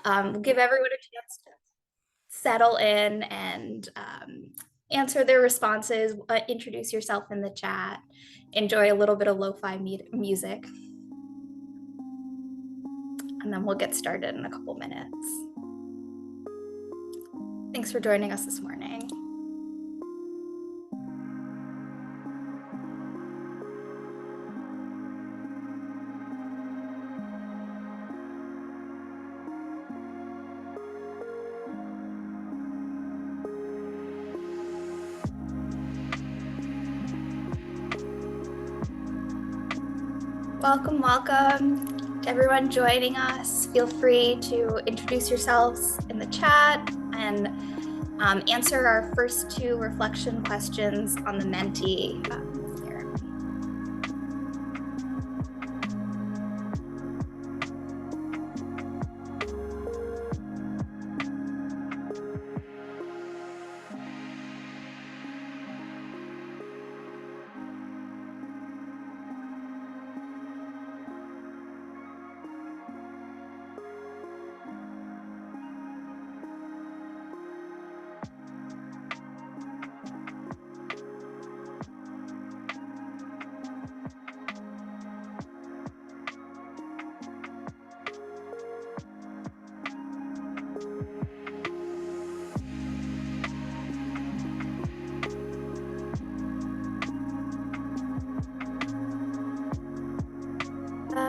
We'll give everyone a chance to settle in and answer their responses, introduce yourself in the chat, enjoy a little bit of lo-fi music, and then we'll get started in a couple minutes. Thanks for joining us this morning. Welcome to everyone joining us. Feel free to introduce yourselves in the chat and answer our first two reflection questions on the Menti here.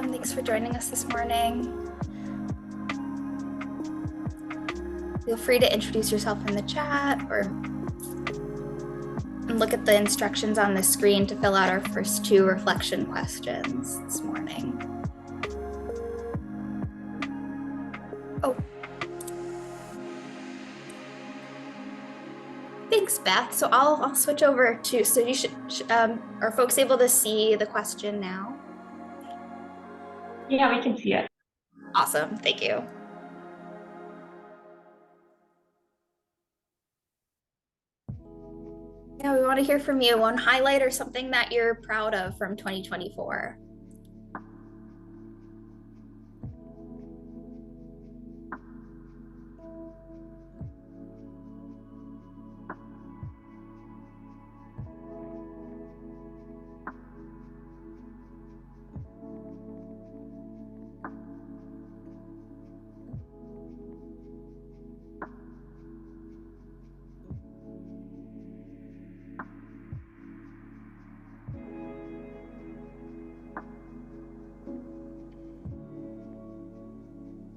Thanks for joining us this morning. Feel free to introduce yourself in the chat or look at the instructions on the screen to fill out our first two reflection questions this morning. Oh. Thanks, Beth. So I'll switch over to, so you should, are folks able to see the question now? Yeah, we can see it. Awesome, thank you. Yeah, we want to hear from you. One highlight or something that you're proud of from 2024.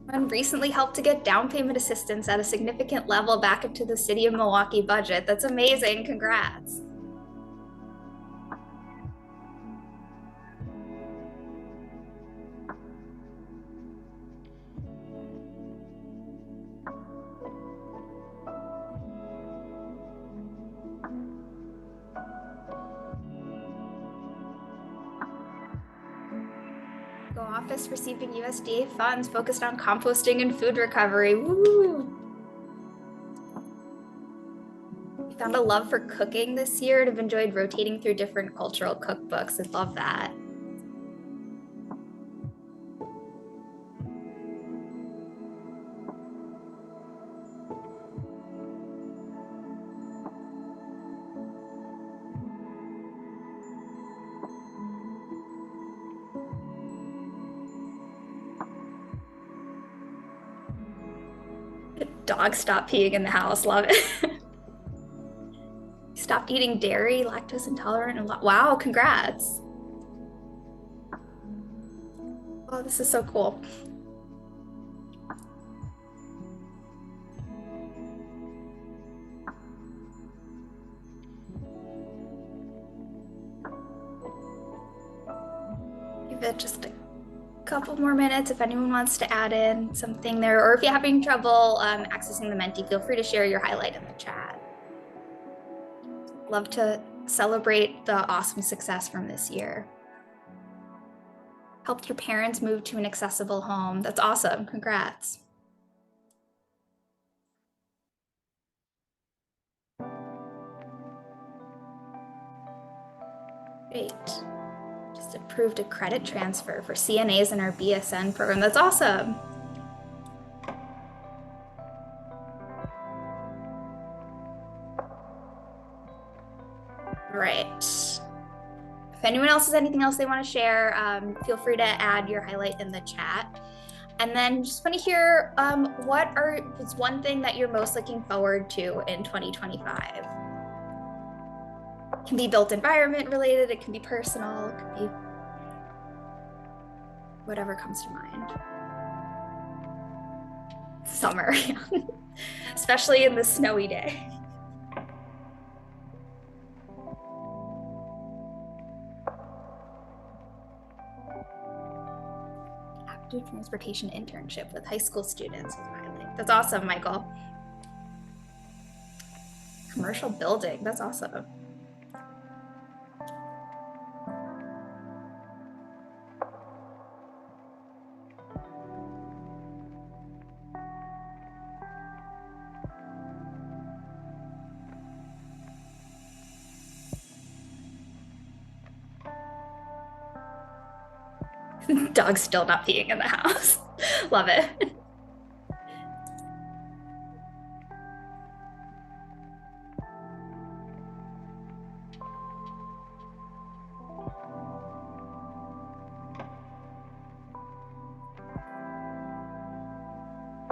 And recently helped to get down payment assistance at a significant level back into the city of Milwaukee budget. That's amazing. Congrats. Go office receiving USDA funds focused on composting and food recovery. Woo! We found a love for cooking this year and have enjoyed rotating through different cultural cookbooks. I love that. Dog stopped peeing in the house. Love it. Stopped eating dairy, lactose intolerant. Wow, congrats. Oh, this is so cool. Give it just a couple more minutes if anyone wants to add in something there, or if you're having trouble accessing the Menti, feel free to share your highlight in the chat. Love to celebrate the awesome success from this year. Helped your parents move to an accessible home. That's awesome. Congrats. Great. Just approved a credit transfer for CNAs in our BSN program. That's awesome. All right. If anyone else has anything else they want to share, feel free to add your highlight in the chat. And then just want to hear what's one thing that you're most looking forward to in 2025? It can be built environment related, it can be personal, it can be whatever comes to mind. Summer, especially in the snowy day. Active transportation internship with high school students. That's awesome, Michael. Commercial building, that's awesome. Dog's still not peeing in the house. Love it.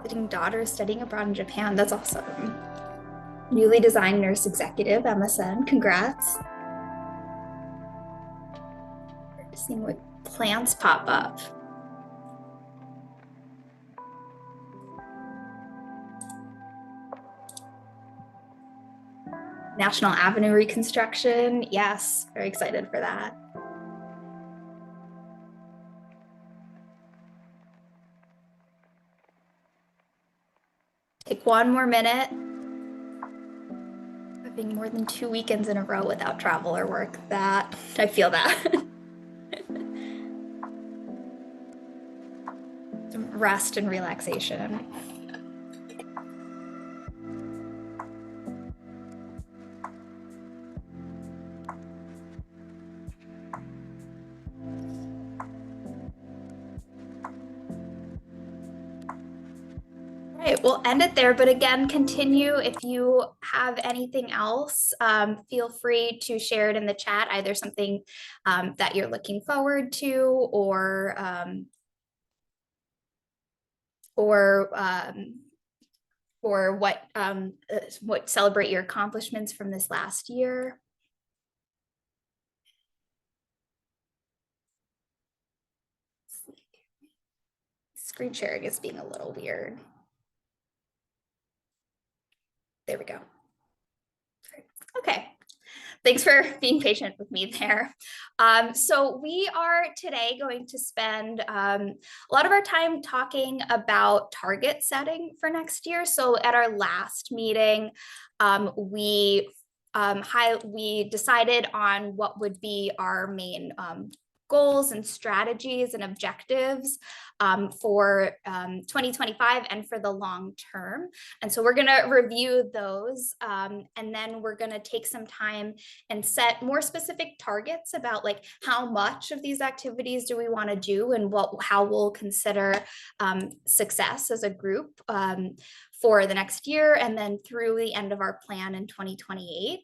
Visiting daughter studying abroad in Japan. That's awesome. Newly designed nurse executive, MSN. Congrats. Seeing what plants pop up. National Avenue reconstruction. Yes, very excited for that. Take one more minute. Having more than 2 weekends in a row without travel or work, that I feel that. Some rest and relaxation. Right, we'll end it there, but again, continue. If you have anything else, feel free to share it in the chat, either something that you're looking forward to or what celebrate your accomplishments from this last year. Screen sharing is being a little weird. There we go. Okay. Thanks for being patient with me there. So we are today going to spend a lot of our time talking about target setting for next year. So at our last meeting, we decided on what would be our main goals and strategies and objectives for 2025 and for the long term. And so we're going to review those and then we're going to take some time and set more specific targets about like how much of these activities do we want to do and how we'll consider success as a group for the next year and then through the end of our plan in 2028.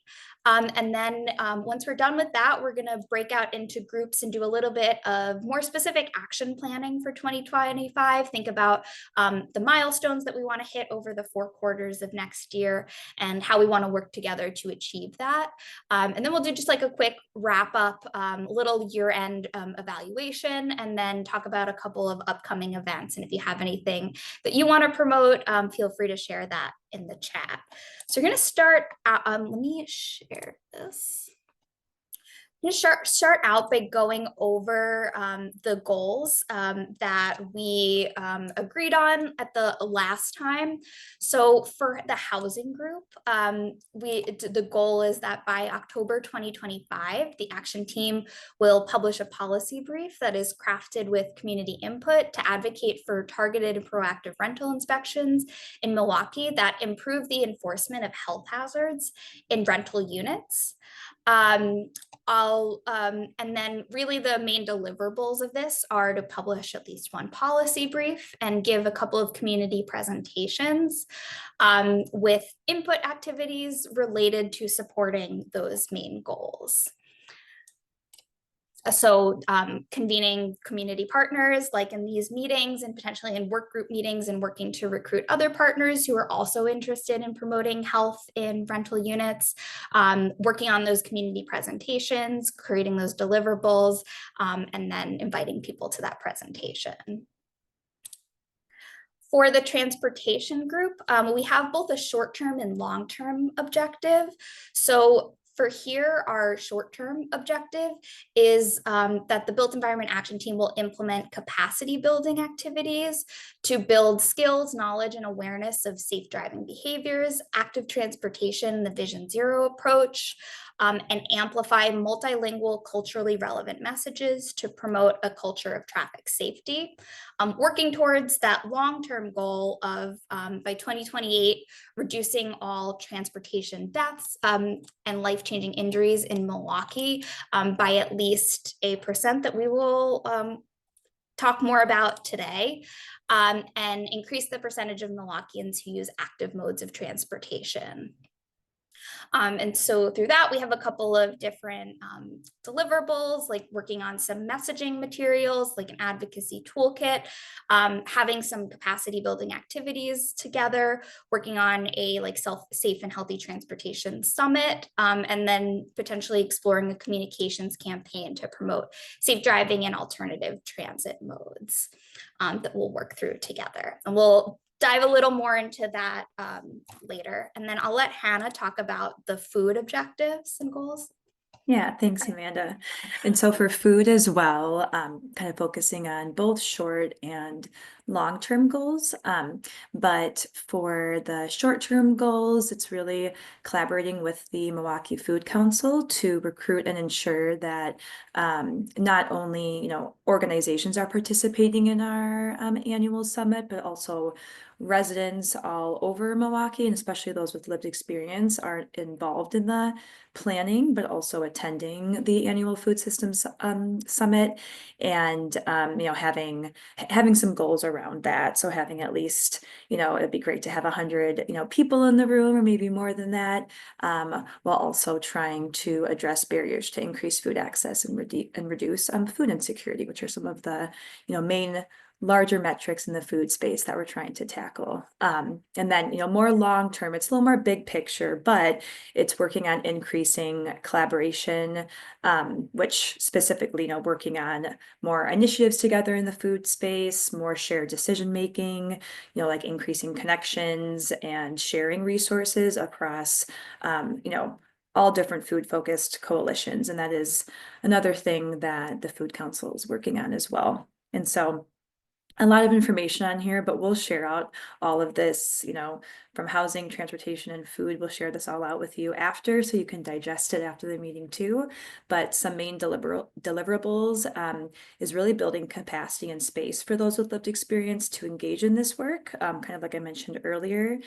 And then once we're done with that, we're going to break out into groups and do a little bit of more specific action planning for 2025. Think about the milestones that we want to hit over the 4 quarters of next year and how we want to work together to achieve that. And then we'll do just like a quick wrap up, little year-end evaluation, and then talk about a couple of upcoming events. And if you have anything that you want to promote, feel free to share that in the chat. So we're going to start, let me share this. I'm going to start out by going over the goals that we agreed on at the last time. So for the housing group, the goal is that by October 2025, the action team will publish a policy brief that is crafted with community input to advocate for targeted and proactive rental inspections in Milwaukee that improve the enforcement of health hazards in rental units. And then really the main deliverables of this are to publish at least one policy brief and give a couple of community presentations with input activities related to supporting those main goals. So convening community partners like in these meetings and potentially in work group meetings and working to recruit other partners who are also interested in promoting health in rental units, working on those community presentations, creating those deliverables, and then inviting people to that presentation. For the transportation group, we have both a short-term and long-term objective. So for here, our short-term objective is that the Built Environment Action Team will implement capacity building activities to build skills, knowledge, and awareness of safe driving behaviors, active transportation, the Vision Zero approach, and amplify multilingual, culturally relevant messages to promote a culture of traffic safety. Working towards that long-term goal of by 2028, reducing all transportation deaths and life-changing injuries in Milwaukee by at least 1% that we will talk more about today, and increase the percentage of Milwaukeeans who use active modes of transportation. And so through that, we have a couple of different deliverables, like working on some messaging materials, like an advocacy toolkit, having some capacity building activities together, working on a safe and healthy transportation summit, and then potentially exploring a communications campaign to promote safe driving and alternative transit modes that we'll work through together. And we'll dive a little more into that later. And then I'll let Hannah talk about the food objectives and goals. Yeah, thanks, Amanda. And so for food as well, kind of focusing on both short and long-term goals. But for the short-term goals, it's really collaborating with the Milwaukee Food Council to recruit and ensure that not only, organizations are participating in our annual summit, but also residents all over Milwaukee, and especially those with lived experience, are involved in the planning, but also attending the annual food systems summit, and having some goals around that. So having at least, it'd be great to have 100 people in the room, or maybe more than that, while also trying to address barriers to increase food access and reduce food insecurity, which are some of the main larger metrics in the food space that we're trying to tackle. And then, more long-term, it's a little more big picture, but it's working on increasing collaboration, which specifically, working on more initiatives together in the food space, more shared decision-making, like increasing connections and sharing resources across, all different food-focused coalitions. And that is another thing that the Food Council is working on as well. And so a lot of information on here, but we'll share out all of this, from housing, transportation, and food. We'll share this all out with you after, so you can digest it after the meeting too. But some main deliverables is really building capacity and space for those with lived experience to engage in this work, kind of like I mentioned earlier,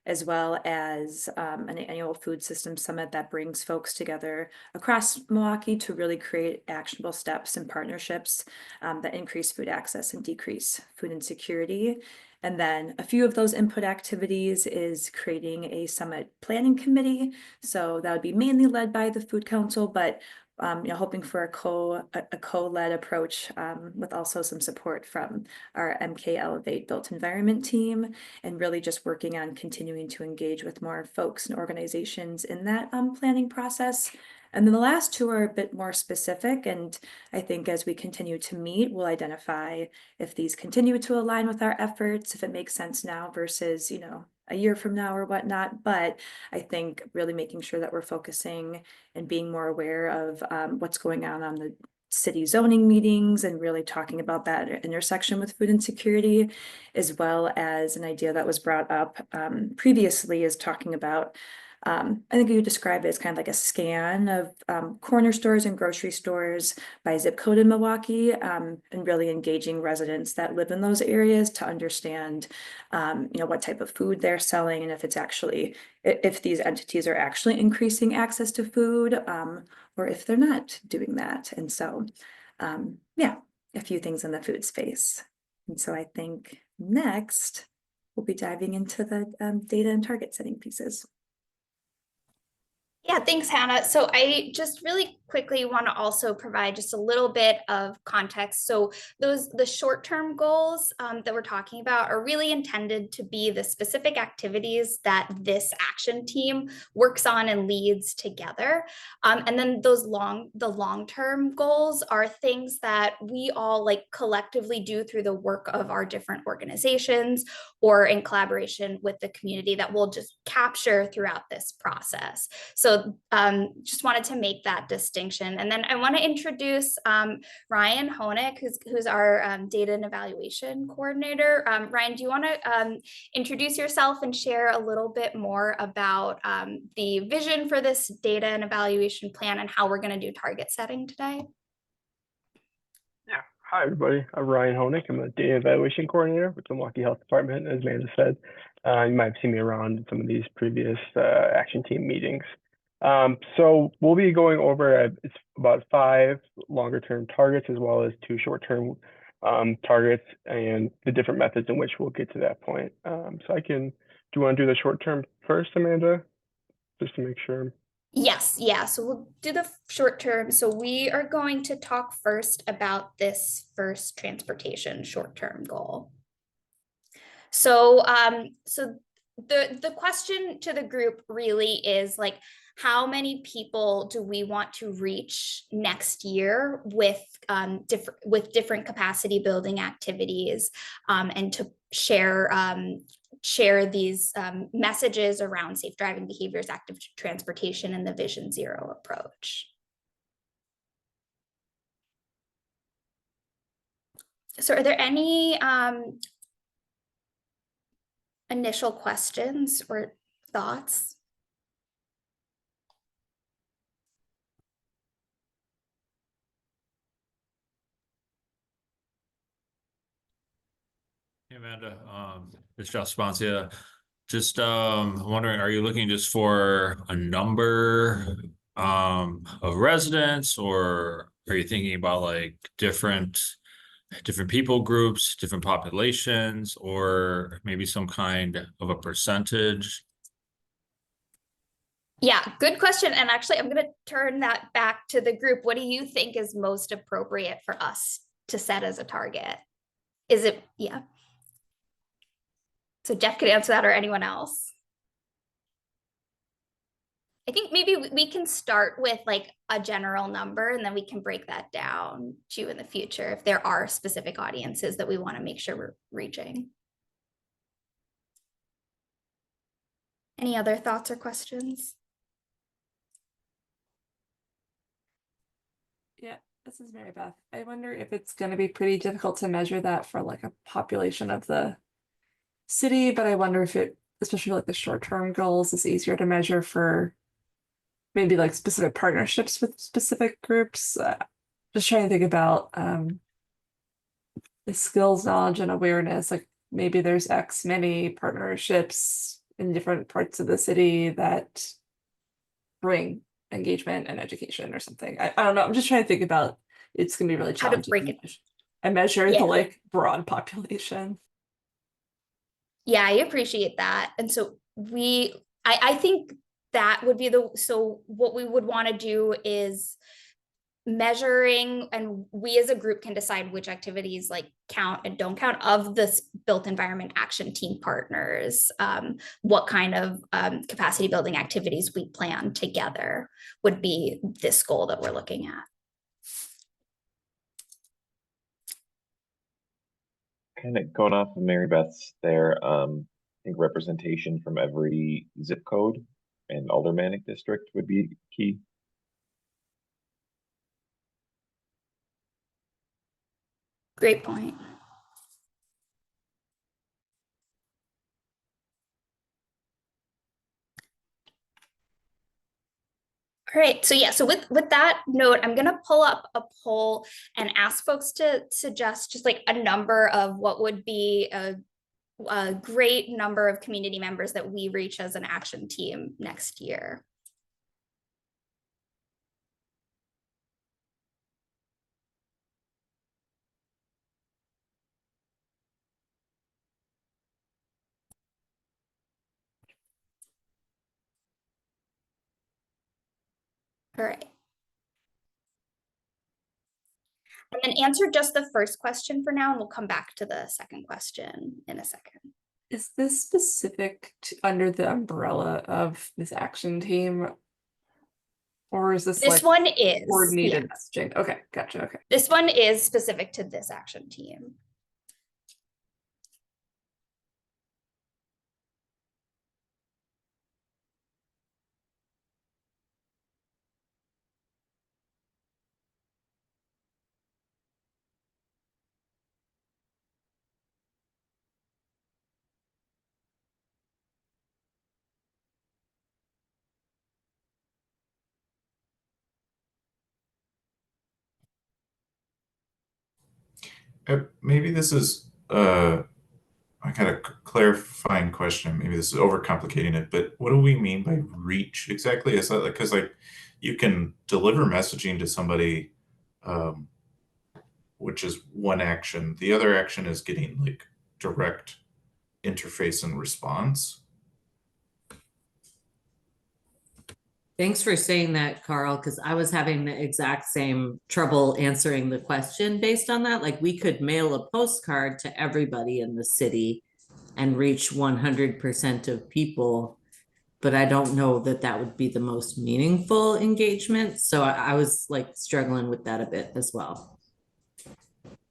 as well as an annual food system summit that brings folks together across Milwaukee to really create actionable steps and partnerships that increase food access and decrease food insecurity. And then a few of those input activities is creating a summit planning committee. So that would be mainly led by the Food Council, but hoping for a co-led approach, with also some support from our MKE Elevate Built Environment team, and really just working on continuing to engage with more folks and organizations in that planning process. And then the last two are a bit more specific, and I think as we continue to meet, we'll identify if these continue to align with our efforts, if it makes sense now versus, a year from now or whatnot. But I think really making sure that we're focusing and being more aware of what's going on the city zoning meetings, and really talking about that intersection with food insecurity, as well as an idea that was brought up previously, is talking about I think you describe it as kind of like a scan of corner stores and grocery stores by zip code in Milwaukee, and really engaging residents that live in those areas to understand, what type of food they're selling and if it's actually, if these entities are actually increasing access to food, or if they're not doing that. And so, yeah, a few things in the food space. And so I think next we'll be diving into the data and target setting pieces. Yeah, thanks, Hannah. So I just really quickly want to also provide just a little bit of context. So the short-term goals that we're talking about are really intended to be the specific activities that this action team works on and leads together. And then the long-term goals are things that we all like collectively do through the work of our different organizations or in collaboration with the community that we'll just capture throughout this process. So just wanted to make that distinction. And then I want to introduce Ryan Honig, who's our data and evaluation coordinator. Ryan, do you want to introduce yourself and share a little bit more about the vision for this data and evaluation plan and how we're going to do target setting today? Yeah. Hi, everybody. I'm Ryan Honig. I'm a data evaluation coordinator with the Milwaukee Health Department, as Amanda said. You might have seen me around in some of these previous action team meetings. So we'll be going over it's about 5 longer term targets as well as 2 short term targets and the different methods in which we'll get to that point. Do you want to do the short term first, Amanda? Just to make sure. Yes, yeah. So we'll do the short term. So we are going to talk first about this first transportation short term goal. So the question to the group really is like, how many people do we want to reach next year with different capacity building activities, and to share these messages around safe driving behaviors, active transportation, and the Vision Zero approach. So are there any initial questions or thoughts? Hey Amanda, it's Josh Sponcia. Just wondering, are you looking just for a number of residents, or are you thinking about like different people groups, different populations, or maybe some kind of a percentage? Yeah, good question. And actually, I'm going to turn that back to the group. What do you think is most appropriate for us to set as a target? Is it, yeah. So Jeff could answer that, or anyone else. I think maybe we can start with like a general number and then we can break that down to in the future if there are specific audiences that we want to make sure we're reaching. Any other thoughts or questions? Yeah, this is Mary Beth. I wonder if it's going to be pretty difficult to measure that for like a population of the city, but I wonder if it, especially like the short-term goals, is easier to measure for maybe like specific partnerships with specific groups. Just trying to think about the skills, knowledge, and awareness. Like maybe there's X many partnerships in different parts of the city that bring engagement and education or something. I don't know. I'm just trying to think about, it's gonna be really How to challenging break it. and measure Yeah. the like broad population. Yeah, I appreciate that. And so I think that would be so what we would want to do is measuring, and we as a group can decide which activities like count and don't count of this built environment action team partners, what kind of capacity building activities we plan together would be this goal that we're looking at. Kind of going off of Mary Beth's there, I think representation from every zip code and aldermanic district would be key. Great point. All right, so yeah, so with that note, I'm gonna pull up a poll and ask folks to suggest just like a number of what would be a great number of community members that we reach as an action team next year. All right. And then answer just the first question for now, and we'll come back to the second question in a second. Is this specific to under the umbrella of this action team? Or is this This like one is, coordinated yeah. messaging? Okay, gotcha. Okay. This one is specific to this action team. Maybe this is a kind of clarifying question. Maybe this is overcomplicating it, but what do we mean by reach exactly? Is that like, because like you can deliver messaging to somebody, um, which is one action. The other action is getting like direct interface and response. Thanks for saying that, Carl, because I was having the exact same trouble answering the question based on that. Like, we could mail a postcard to everybody in the city and reach 100% of people, but I don't know that that would be the most meaningful engagement. So I was like struggling with that a bit as well.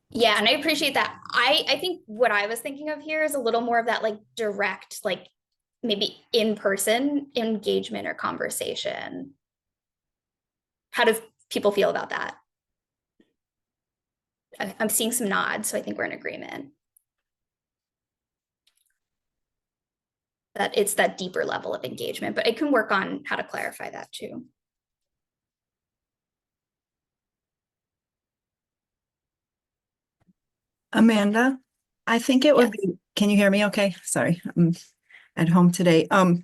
Yeah, and I appreciate that. I think what I was thinking of here is a little more of that like direct, like maybe in-person engagement or conversation. How do people feel about that? I'm seeing some nods, so I think we're in agreement. That it's that deeper level of engagement, but I can work on how to clarify that too. Amanda, I think it would be, can you hear me okay? Sorry, I'm at home today. I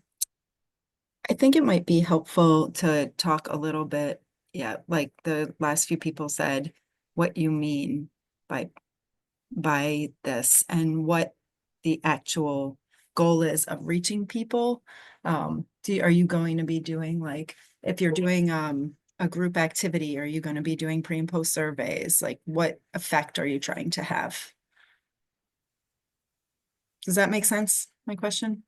think it might be helpful to talk a little bit, yeah, like the last few people said, what you mean by this and what the actual goal is of reaching people. Are you going to be doing like, if you're doing a group activity, are you going to be doing pre and post surveys? Like, what effect are you trying to have? Does that make sense, my question?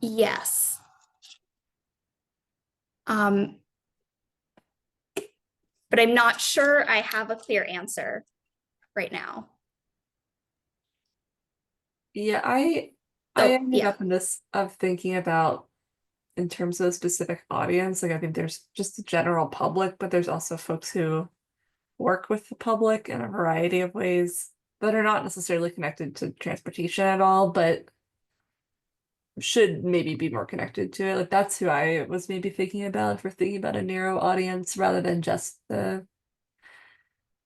Yes. But I'm not sure I have a clear answer right now. Yeah, I ended up in this of thinking about in terms of a specific audience. Like I think there's just the general public, but there's also folks who work with the public in a variety of ways that are not necessarily connected to transportation at all, but should maybe be more connected to it. Like that's who I was maybe thinking about if we're thinking about a narrow audience rather than just the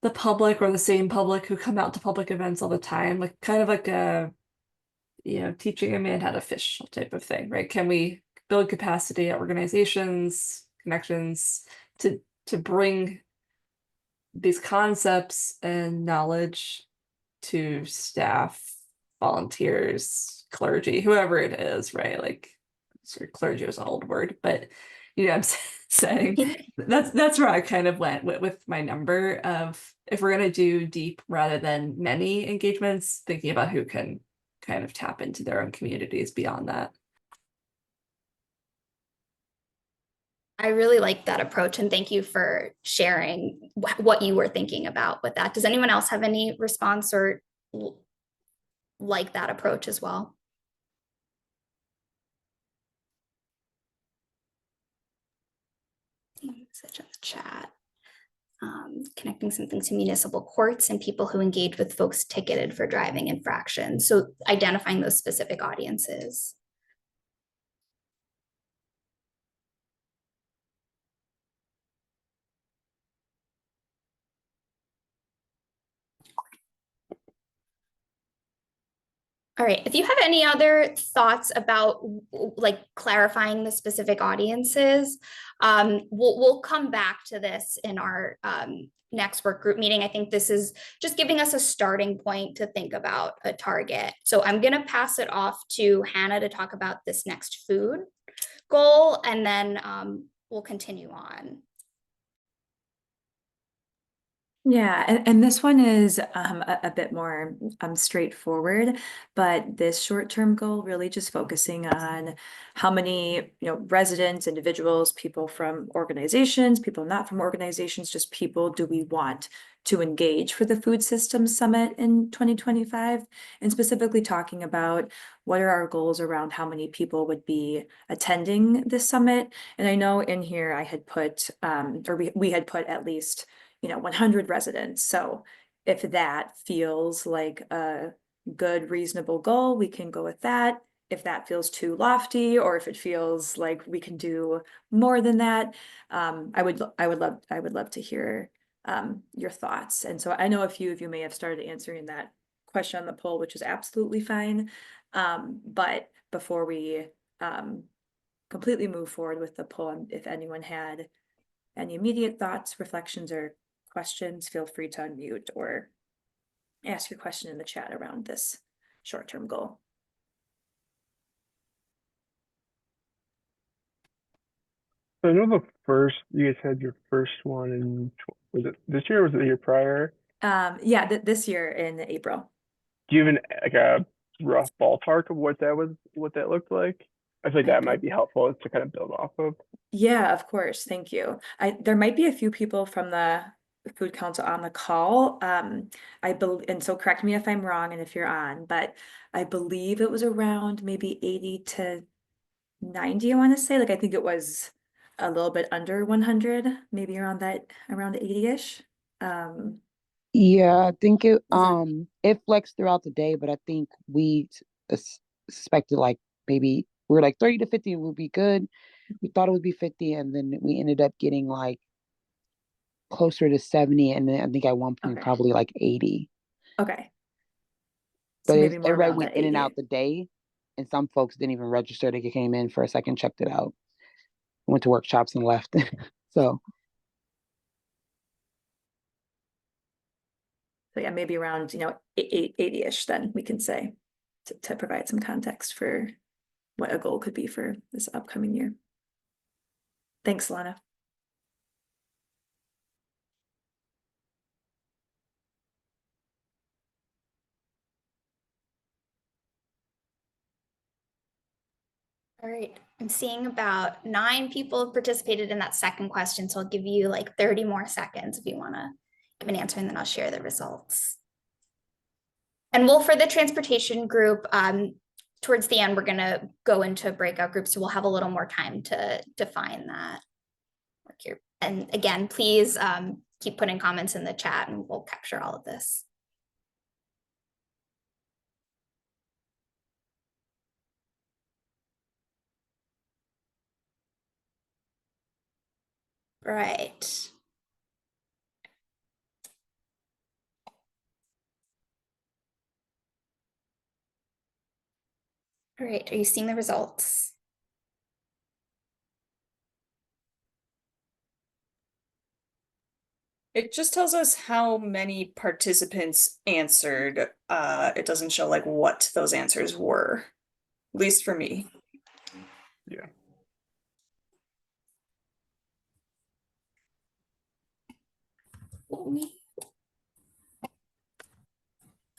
public or the same public who come out to public events all the time. Like kind of like a, you know, teaching a man how to fish type of thing, right? Can we build capacity at organizations, connections to bring these concepts and knowledge to staff, volunteers, clergy, whoever it is, right? Like, sort of clergy is an old word, but you know, I'm saying that's where I kind of went with my number of if we're gonna do deep rather than many engagements, thinking about who can kind of tap into their own communities beyond that. I really like that approach, and thank you for sharing what you were thinking about with that. Does anyone else have any response or like that approach as well? Message in the chat. Connecting something to municipal courts and people who engage with folks ticketed for driving infractions. So identifying those specific audiences. All right. If you have any other thoughts about like clarifying the specific audiences, we'll come back to this in our next work group meeting. I think this is just giving us a starting point to think about a target. So I'm going to pass it off to Hannah to talk about this next food goal, and then we'll continue on. Yeah, and this one is a bit more straightforward, but this short-term goal really just focusing on how many, residents, individuals, people from organizations, people not from organizations, just people do we want to engage for the Food Systems Summit in 2025, and specifically talking about what are our goals around how many people would be attending this summit. And I know in here I had put, or we had put at least 100 residents. So if that feels like a good, reasonable goal, we can go with that. If that feels too lofty, or if it feels like we can do more than that, I would love to hear your thoughts. And so I know a few of you may have started answering that question on the poll, which is absolutely fine. But before we completely move forward with the poll, if anyone had any immediate thoughts, reflections, or questions, feel free to unmute or ask your question in the chat around this short-term goal. So I know you guys had your first one was it this year or was it the year prior? Yeah, this year in April. Do you have a rough ballpark of what that looked like? I feel like that might be helpful to kind of build off of. Yeah, of course. Thank you. There might be a few people from the Food Council on the call. I believe, and so correct me if I'm wrong and if you're on, but I believe it was around maybe 80 to 90, I want to say. Like, I think it was a little bit under 100, maybe around 80-ish. Yeah, I think that- it flexed throughout the day, but I think we suspected like maybe we were like 30 to 50 would be good. We thought it would be 50, and then we ended up getting like closer to 70, and then I think at one point Okay. probably like 80. Okay. So But maybe more everybody around went that in and 80. out the day, and some folks didn't even register. They came in for a second, checked it out, went to workshops and left. So So yeah, maybe around, 80-ish, then we can say to provide some context for what a goal could be for this upcoming year. Thanks, Lana. All right, I'm seeing about 9 people have participated in that second question, so I'll give you like 30 more seconds if you want to give an answer, and then I'll share the results. And for the transportation group, towards the end, we're going to go into breakout groups, so we'll have a little more time to define that work here. And again, please keep putting comments in the chat and we'll capture all of this. Right. All right, are you seeing the results? It just tells us how many participants answered. It doesn't show like what those answers were, at least for me. Yeah.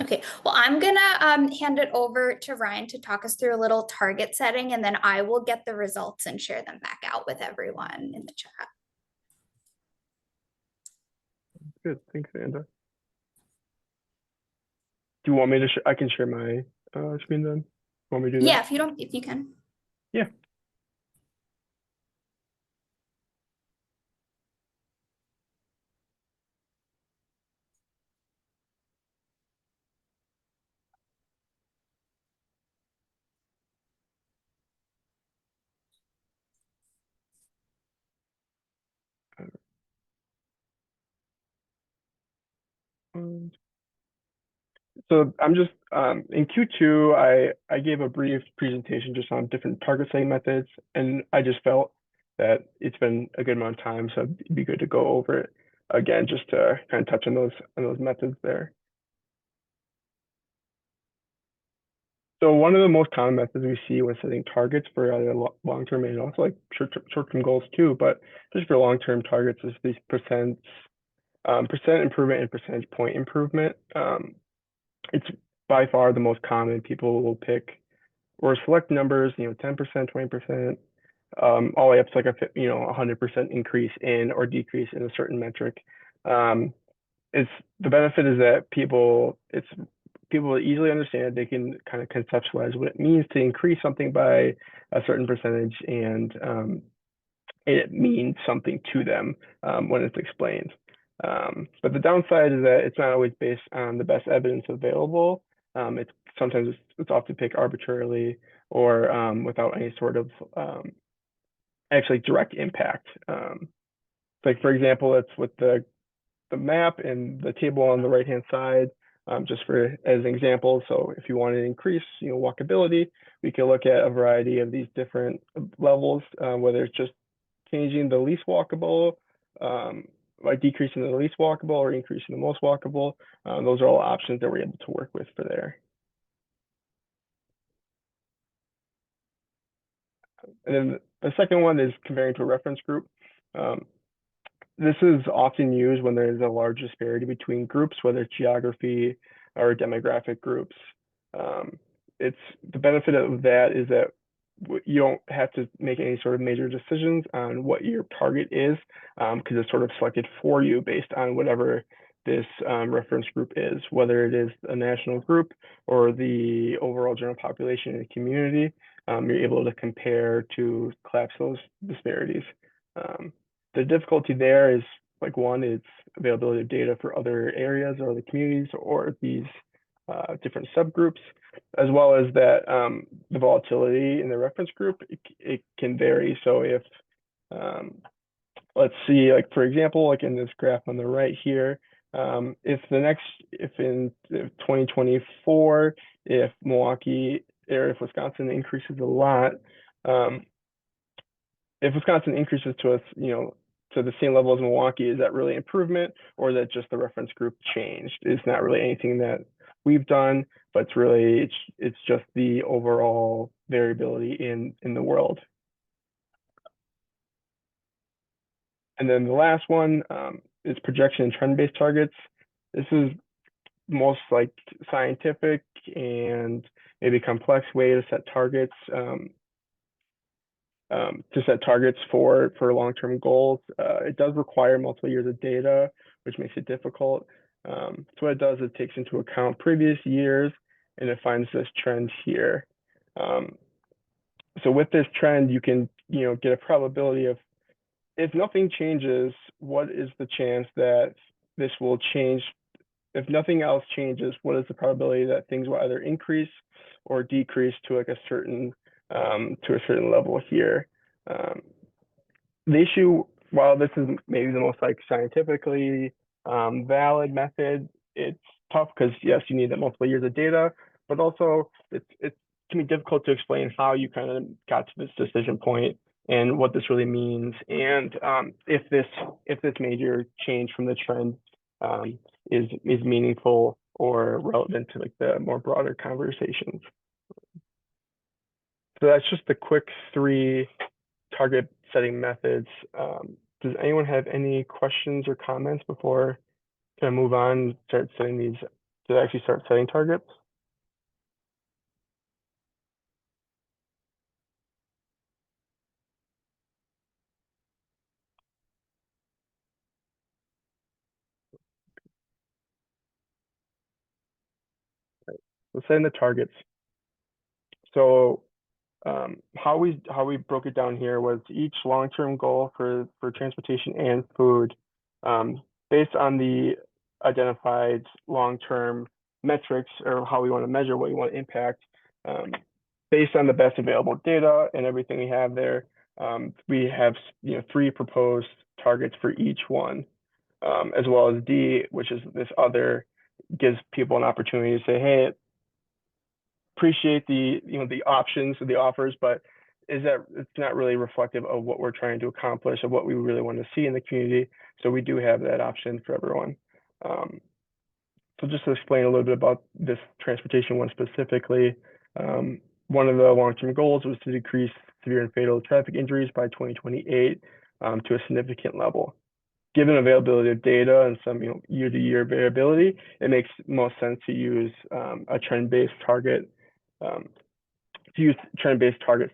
Okay, well, I'm gonna hand it over to Ryan to talk us through a little target setting, and then I will get the results and share them back out with everyone in the chat. Good, thanks, Amanda. Do you want me to? I can share my screen then. Want me to do that? Yeah, if you can. Yeah. So I'm just in Q2, I gave a brief presentation just on different target setting methods, and I just felt that it's been a good amount of time, so it'd be good to go over it again, just to kind of touch on those methods there. So one of the most common methods we see when setting targets for either long-term and also like short-term goals too, but just for long-term targets is these percent improvement and percentage point improvement. It's by far the most common. People will pick or select numbers, 10%, 20%, all the way up to like a 100% increase in or decrease in a certain metric. It's the benefit is that people will easily understand. They can kind of conceptualize what it means to increase something by a certain percentage, and it means something to them when it's explained. But the downside is that it's not always based on the best evidence available. It's sometimes it's often picked arbitrarily or without any sort of actually direct impact. Like for example, it's with the map and the table on the right hand side, just for as an example. So if you want to increase walkability, we can look at a variety of these different levels, whether it's just changing the least walkable, like decreasing the least walkable or increasing the most walkable. Those are all options that we're able to work with for there. And then the second one is comparing to a reference group. This is often used when there is a large disparity between groups, whether it's geography or demographic groups. It's the benefit of that is that you don't have to make any sort of major decisions on what your target is, because it's sort of selected for you based on whatever this reference group is, whether it is a national group or the overall general population in the community. You're able to compare to collapse those disparities. The difficulty there is like one, it's availability of data for other areas or the communities or these different subgroups, as well as that the volatility in the reference group, it can vary. So if let's see, like for example, like in this graph on the right here, if in 2024, if Milwaukee or if Wisconsin increases a lot, if Wisconsin increases to to the same level as Milwaukee, is that really improvement, or is that just the reference group changed? It's not really anything that we've done, but it's really it's just the overall variability in the world. And then the last one is projection and trend-based targets. This is most like scientific and maybe complex way to set targets. For long-term goals. It does require multiple years of data, which makes it difficult. So what it does is it takes into account previous years and it finds this trend here. So with this trend, you can get a probability of, if nothing changes, what is the chance that this will change? If nothing else changes, what is the probability that things will either increase or decrease to like a certain level here? The issue, while this is maybe the most like scientifically valid method, it's tough because yes, you need that multiple years of data, but also it can be difficult to explain how you kind of got to this decision point and what this really means, and if this major change from the trend is meaningful or relevant to like the more broader conversations. So that's just the quick 3 target setting methods. Does anyone have any questions or comments before kind of move on, start setting targets? Right. So setting the targets. So how we broke it down here was each long-term goal for transportation and food, based on the identified long-term metrics or how we want to measure what we want to impact, based on the best available data and everything we have there. We have 3 proposed targets for each one, as well as D, which is this other gives people an opportunity to say, hey, appreciate the the options or the offers, but is that it's not really reflective of what we're trying to accomplish, of what we really want to see in the community. So we do have that option for everyone. So just to explain a little bit about this transportation one specifically, one of the long-term goals was to decrease severe and fatal traffic injuries by 2028 to a significant level. Given availability of data and some year-to-year variability, it makes most sense to use a trend-based target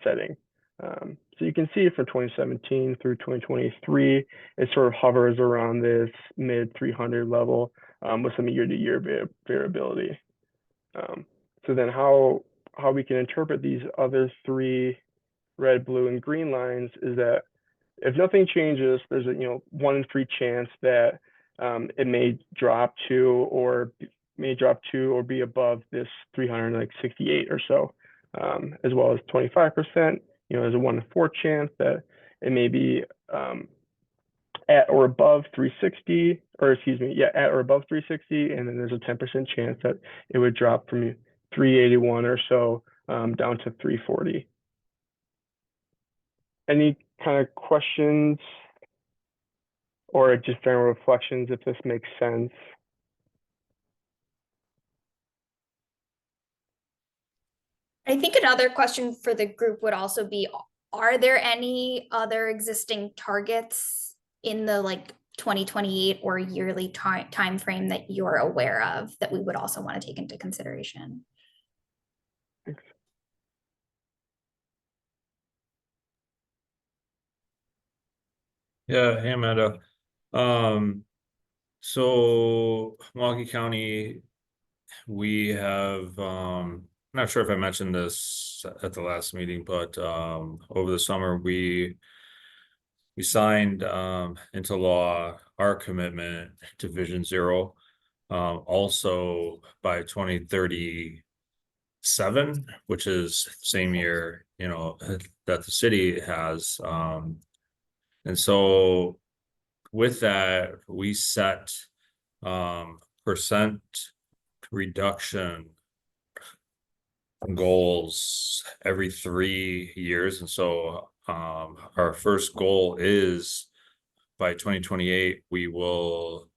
setting. So you can see from 2017 through 2023, it sort of hovers around this mid 300 level with some year-to-year variability. So then how we can interpret these other three red, blue, and green lines is that if nothing changes, there's a 1 in 3 chance that it may drop to or be above this 368 or so, as well as 25%. There's a 1 in 4 chance that it may be at or above 360, or excuse me, yeah, at or above 360, and then there's a 10% chance that it would drop from 381 or so down to 340. Any kind of questions or just general reflections if this makes sense? I think another question for the group would also be, are there any other existing targets in the 2028 or yearly time frame that you're aware of that we would also want to take into consideration? Thanks. Yeah, hey Amanda. So Milwaukee County, we have I'm not sure if I mentioned this at the last meeting, but over the summer we signed into law our commitment to Vision Zero. Also by 2037, which is the same year, that the city has. And so with that, we set percent reduction goals every 3 years. And so our first goal is by 2028, we will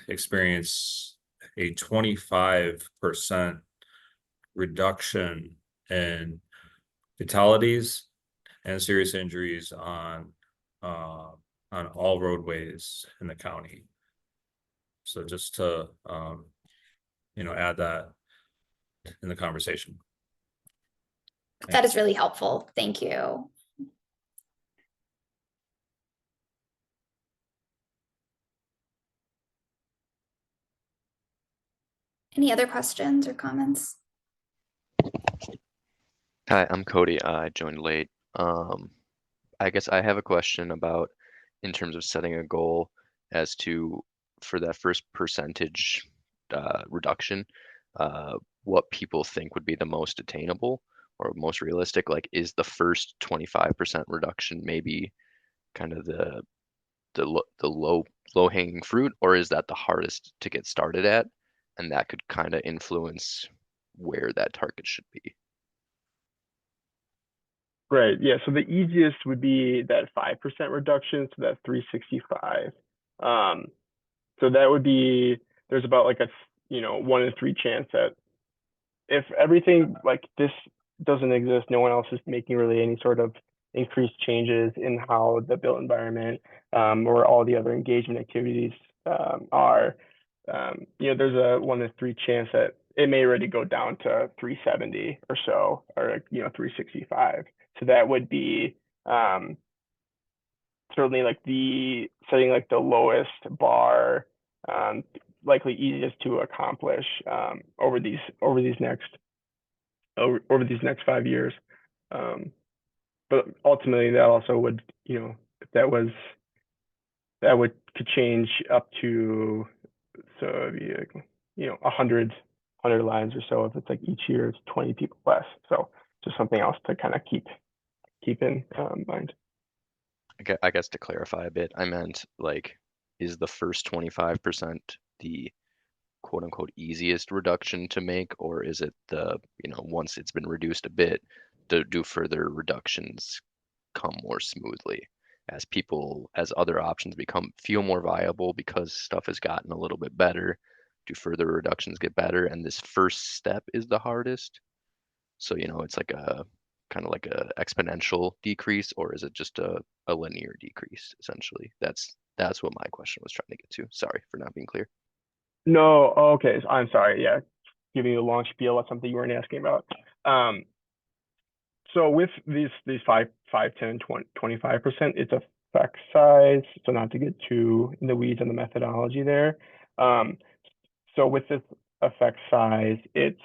experience a 25% reduction in fatalities and serious injuries on all roadways in the county. So just to add that in the conversation. That is really helpful. Thank you. Any other questions or comments? Hi, I'm Cody. I joined late. I guess I have a question about in terms of setting a goal as to for that first percentage reduction, what people think would be the most attainable or most realistic. Like, is the first 25% reduction maybe kind of the low hanging fruit, or is that the hardest to get started at, and that could kind of influence where that target should be? Right. Yeah. So the easiest would be that 5% reduction. So that's 365. So that would be, there's about like a 1 in 3 chance that if everything like this doesn't exist, no one else is making really any sort of increased changes in how the built environment or all the other engagement activities are, there's a 1 in 3 chance that it may already go down to 370 or so, or 365. So that would be certainly like setting like the lowest bar, likely easiest to accomplish over these next 5 years. But ultimately, that also would that could change up to, so it'd be like 100 lives or so if it's like each year it's 20 people less. So just something else to kind of keep in mind. I guess to clarify a bit, I meant like, is the first 25% the quote unquote easiest reduction to make, or is it the, once it's been reduced a bit, do further reductions come more smoothly as other options feel more viable because stuff has gotten a little bit better? Do further reductions get better, and this first step is the hardest? So, it's like a kind of like a exponential decrease, or is it just a linear decrease, essentially? That's what my question was trying to get to. Sorry for not being clear. No, okay, I'm sorry. Yeah, giving you a long spiel on something you weren't asking about. So with these 5, 10, 20, 25%, it's effect size. So not to get too in the weeds on the methodology there. So with this effect size, it's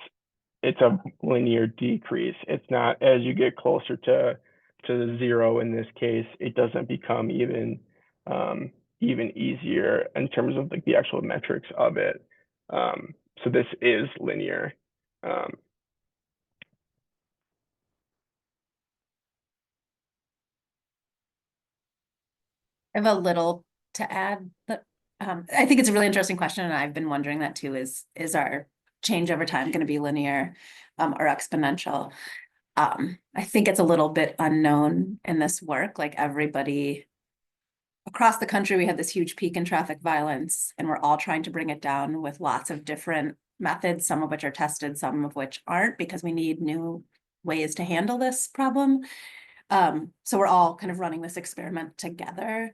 a linear decrease. It's not, as you get closer to 0 in this case, it doesn't become even easier in terms of like the actual metrics of it. So this is linear. I have a little to add, but I think it's a really interesting question, and I've been wondering that too. Is our change over time going to be linear or exponential? I think it's a little bit unknown in this work. Like everybody across the country, we had this huge peak in traffic violence, and we're all trying to bring it down with lots of different methods, some of which are tested, some of which aren't, because we need new ways to handle this problem. So we're all kind of running this experiment together.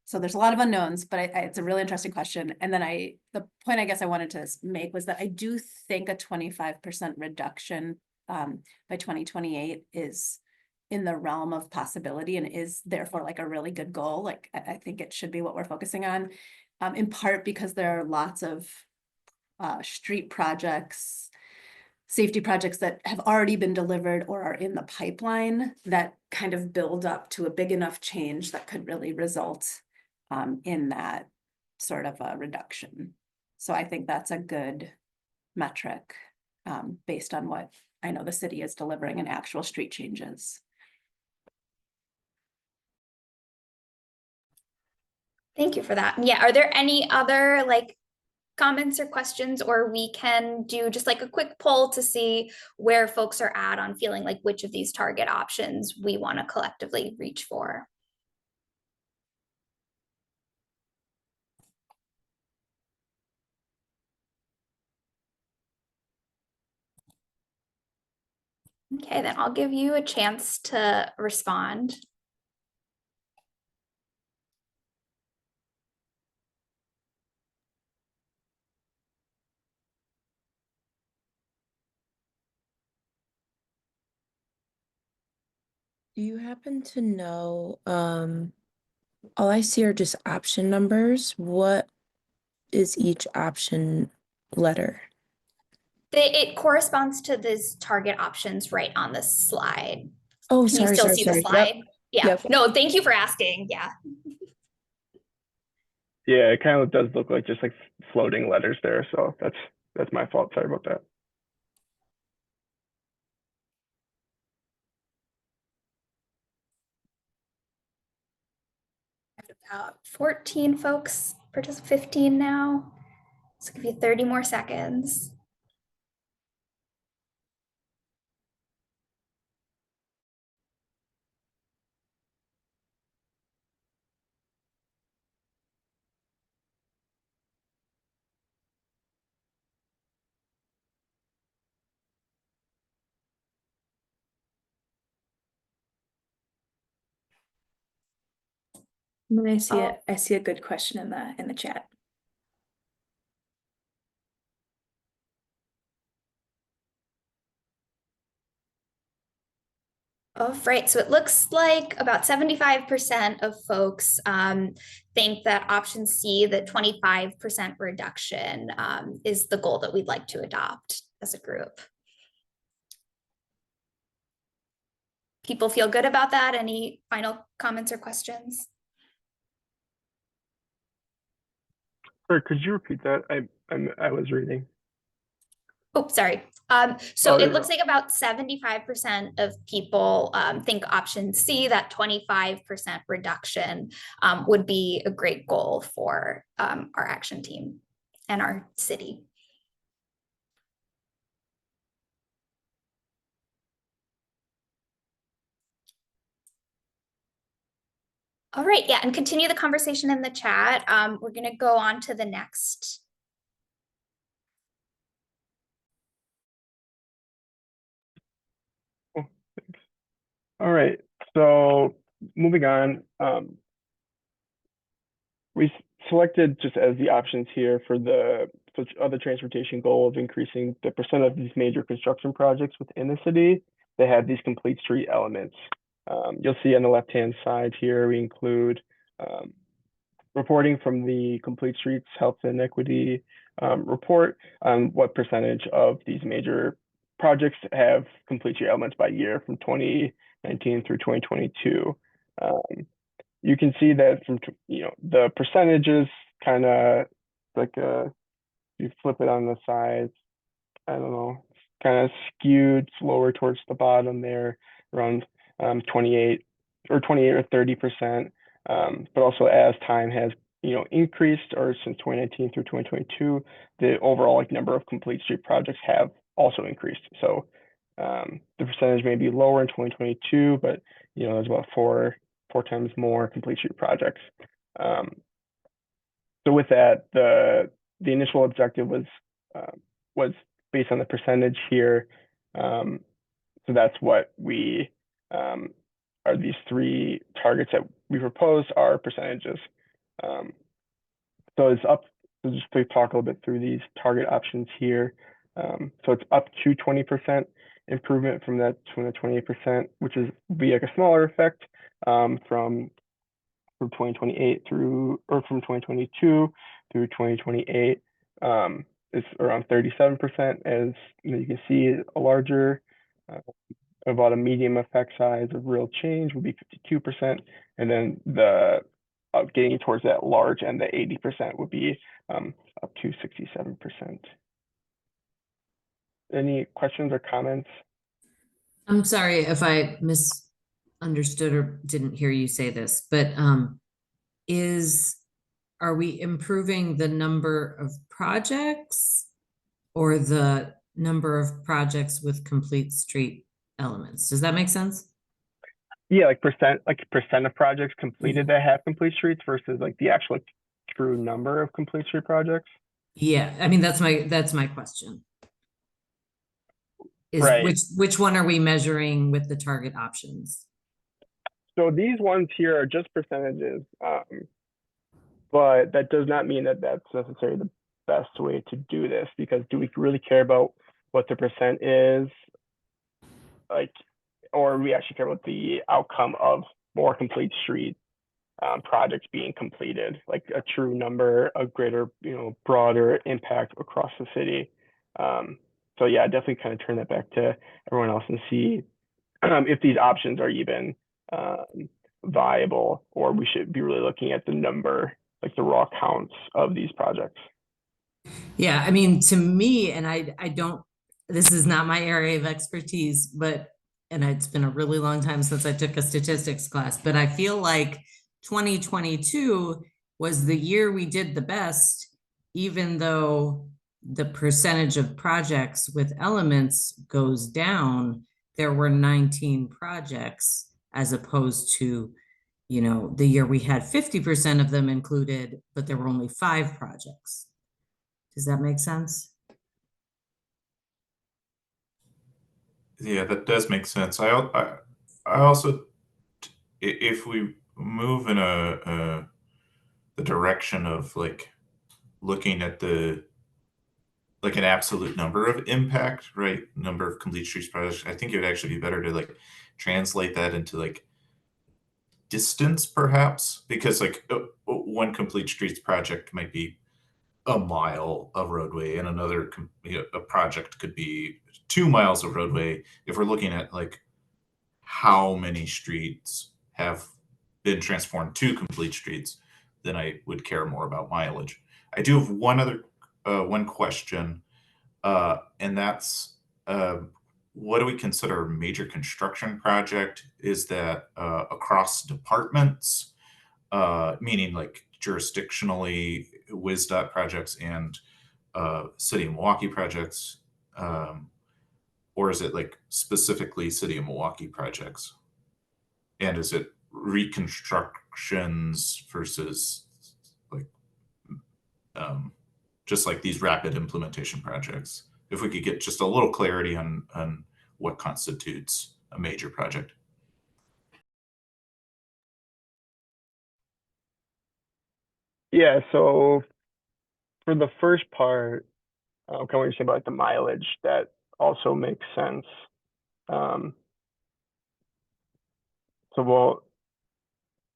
So there's a lot of unknowns, but it's a really interesting question. And then the point I guess I wanted to make was that I do think a 25% reduction by 2028 is in the realm of possibility and is therefore like a really good goal. Like I think it should be what we're focusing on, in part because there are lots of street projects, safety projects that have already been delivered or are in the pipeline that kind of build up to a big enough change that could really result in that sort of a reduction. So I think that's a good metric based on what I know the city is delivering in actual street changes. Thank you for that. Yeah, are there any other like comments or questions, or we can do just like a quick poll to see where folks are at on feeling like which of these target options we want to collectively reach for? Okay, then I'll give you a chance to respond. Do you happen to know, all I see are just option numbers. What is each option letter? It corresponds to these target options right on the slide. Oh, Can you sorry, still sorry, see sorry. the slide? Yep. Yeah. Yep. No, thank you for asking. Yeah. Yeah, it kind of does look like just like floating letters there. So that's my fault. Sorry about that. About 14 folks, 15 now. Let's give you 30 more seconds. I see a good question in the chat. Oh, right. So it looks like about 75% of folks think that option C, the 25% reduction, is the goal that we'd like to adopt as a group. People feel good about that? Any final comments or questions? Sorry, could you repeat that? I was reading. Oh, sorry. So it looks like about 75% of people think option C, that 25% reduction, would be a great goal for our action team. and our city. All right, yeah, and continue the conversation in the chat. We're going to go on to the next. Cool. Thanks. All right, so moving on, we selected just as the options here for the other transportation goal of increasing the percent of these major construction projects within the city that have these complete street elements. You'll see on the left-hand side here, we include reporting from the Complete Streets Health and Equity report on what percentage of these major projects have complete street elements by year from 2019 through 2022. You can see that from, the percentages kind of like, you flip it on the sides, I don't know, kind of skewed slower towards the bottom there, around 28 or 30%. But also as time has, increased, or since 2019 through 2022, the overall number of complete street projects have also increased. So the percentage may be lower in 2022, but there's about four times more complete street projects. So with that, the initial objective was based on the percentage here. So that's what we are these three targets that we propose are percentages. So it's up, so just to talk a little bit through these target options here. So it's up to 20% improvement from that 28%, which is be like a smaller effect from 2028 through, or from 2022 through 2028. It's around 37%, as you can see, a larger, about a medium effect size of real change would be 52%, and then the getting towards that large and the 80% would be up to 67%. Any questions or comments? I'm sorry if I misunderstood or didn't hear you say this, but are we improving the number of projects or the number of projects with complete street elements? Does that make sense? Yeah, like percent of projects completed that have complete streets versus like the actual true number of complete street projects. Yeah, I mean, that's my question. Is right. Which one are we measuring with the target options? So these ones here are just percentages, but that does not mean that that's necessarily the best way to do this, because do we really care about what the percent is? Or we actually care about the outcome of more complete street projects being completed, like a true number, a greater, broader impact across the city. So yeah, definitely kind of turn that back to everyone else and see if these options are even viable, or we should be really looking at the number, like the raw counts of these projects. Yeah, I mean, to me, and I don't, this is not my area of expertise, and it's been a really long time since I took a statistics class, but I feel like 2022 was the year we did the best, even though the percentage of projects with elements goes down. There were 19 projects as opposed to, the year we had 50% of them included, but there were only 5 projects. Does that make sense? Yeah, that does make sense. I also, if we move in the direction of like looking at an absolute number of impact, right? Number of complete streets projects, I think it would actually be better to like translate that into like distance, perhaps, because like one complete streets project might be a mile of roadway, and another a project could be 2 miles of roadway. If we're looking at like how many streets have been transformed to complete streets, then I would care more about mileage. I do have one question, and that's what do we consider a major construction project? Is that across departments, meaning like jurisdictionally WISDOT projects and City of Milwaukee projects? Or is it like specifically City of Milwaukee projects? And is it reconstructions versus like just like these rapid implementation projects? If we could get just a little clarity on what constitutes a major project. Yeah, so for the first part, kind of what you're saying about like the mileage, that also makes sense. So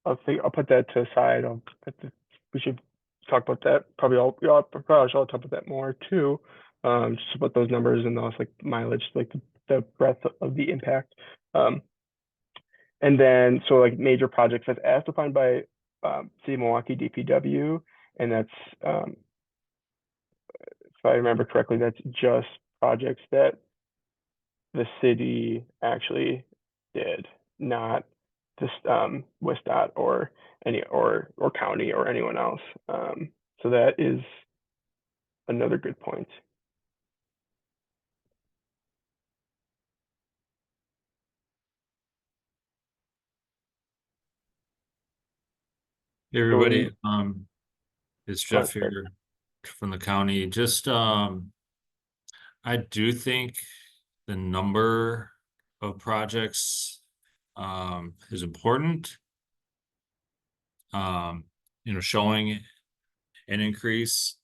I'll put that to the side. We should talk about that. Probably should talk about that more too. Just about those numbers and also like mileage, like the breadth of the impact. And then so like major projects as defined by City of Milwaukee DPW, and that's if I remember correctly, that's just projects that the city actually did, not just WSDOT or any or county or anyone else. So that is another good point. Hey, everybody, it's Jeff ahead, here from the county. Just I do think the number of projects is important. Showing an increase.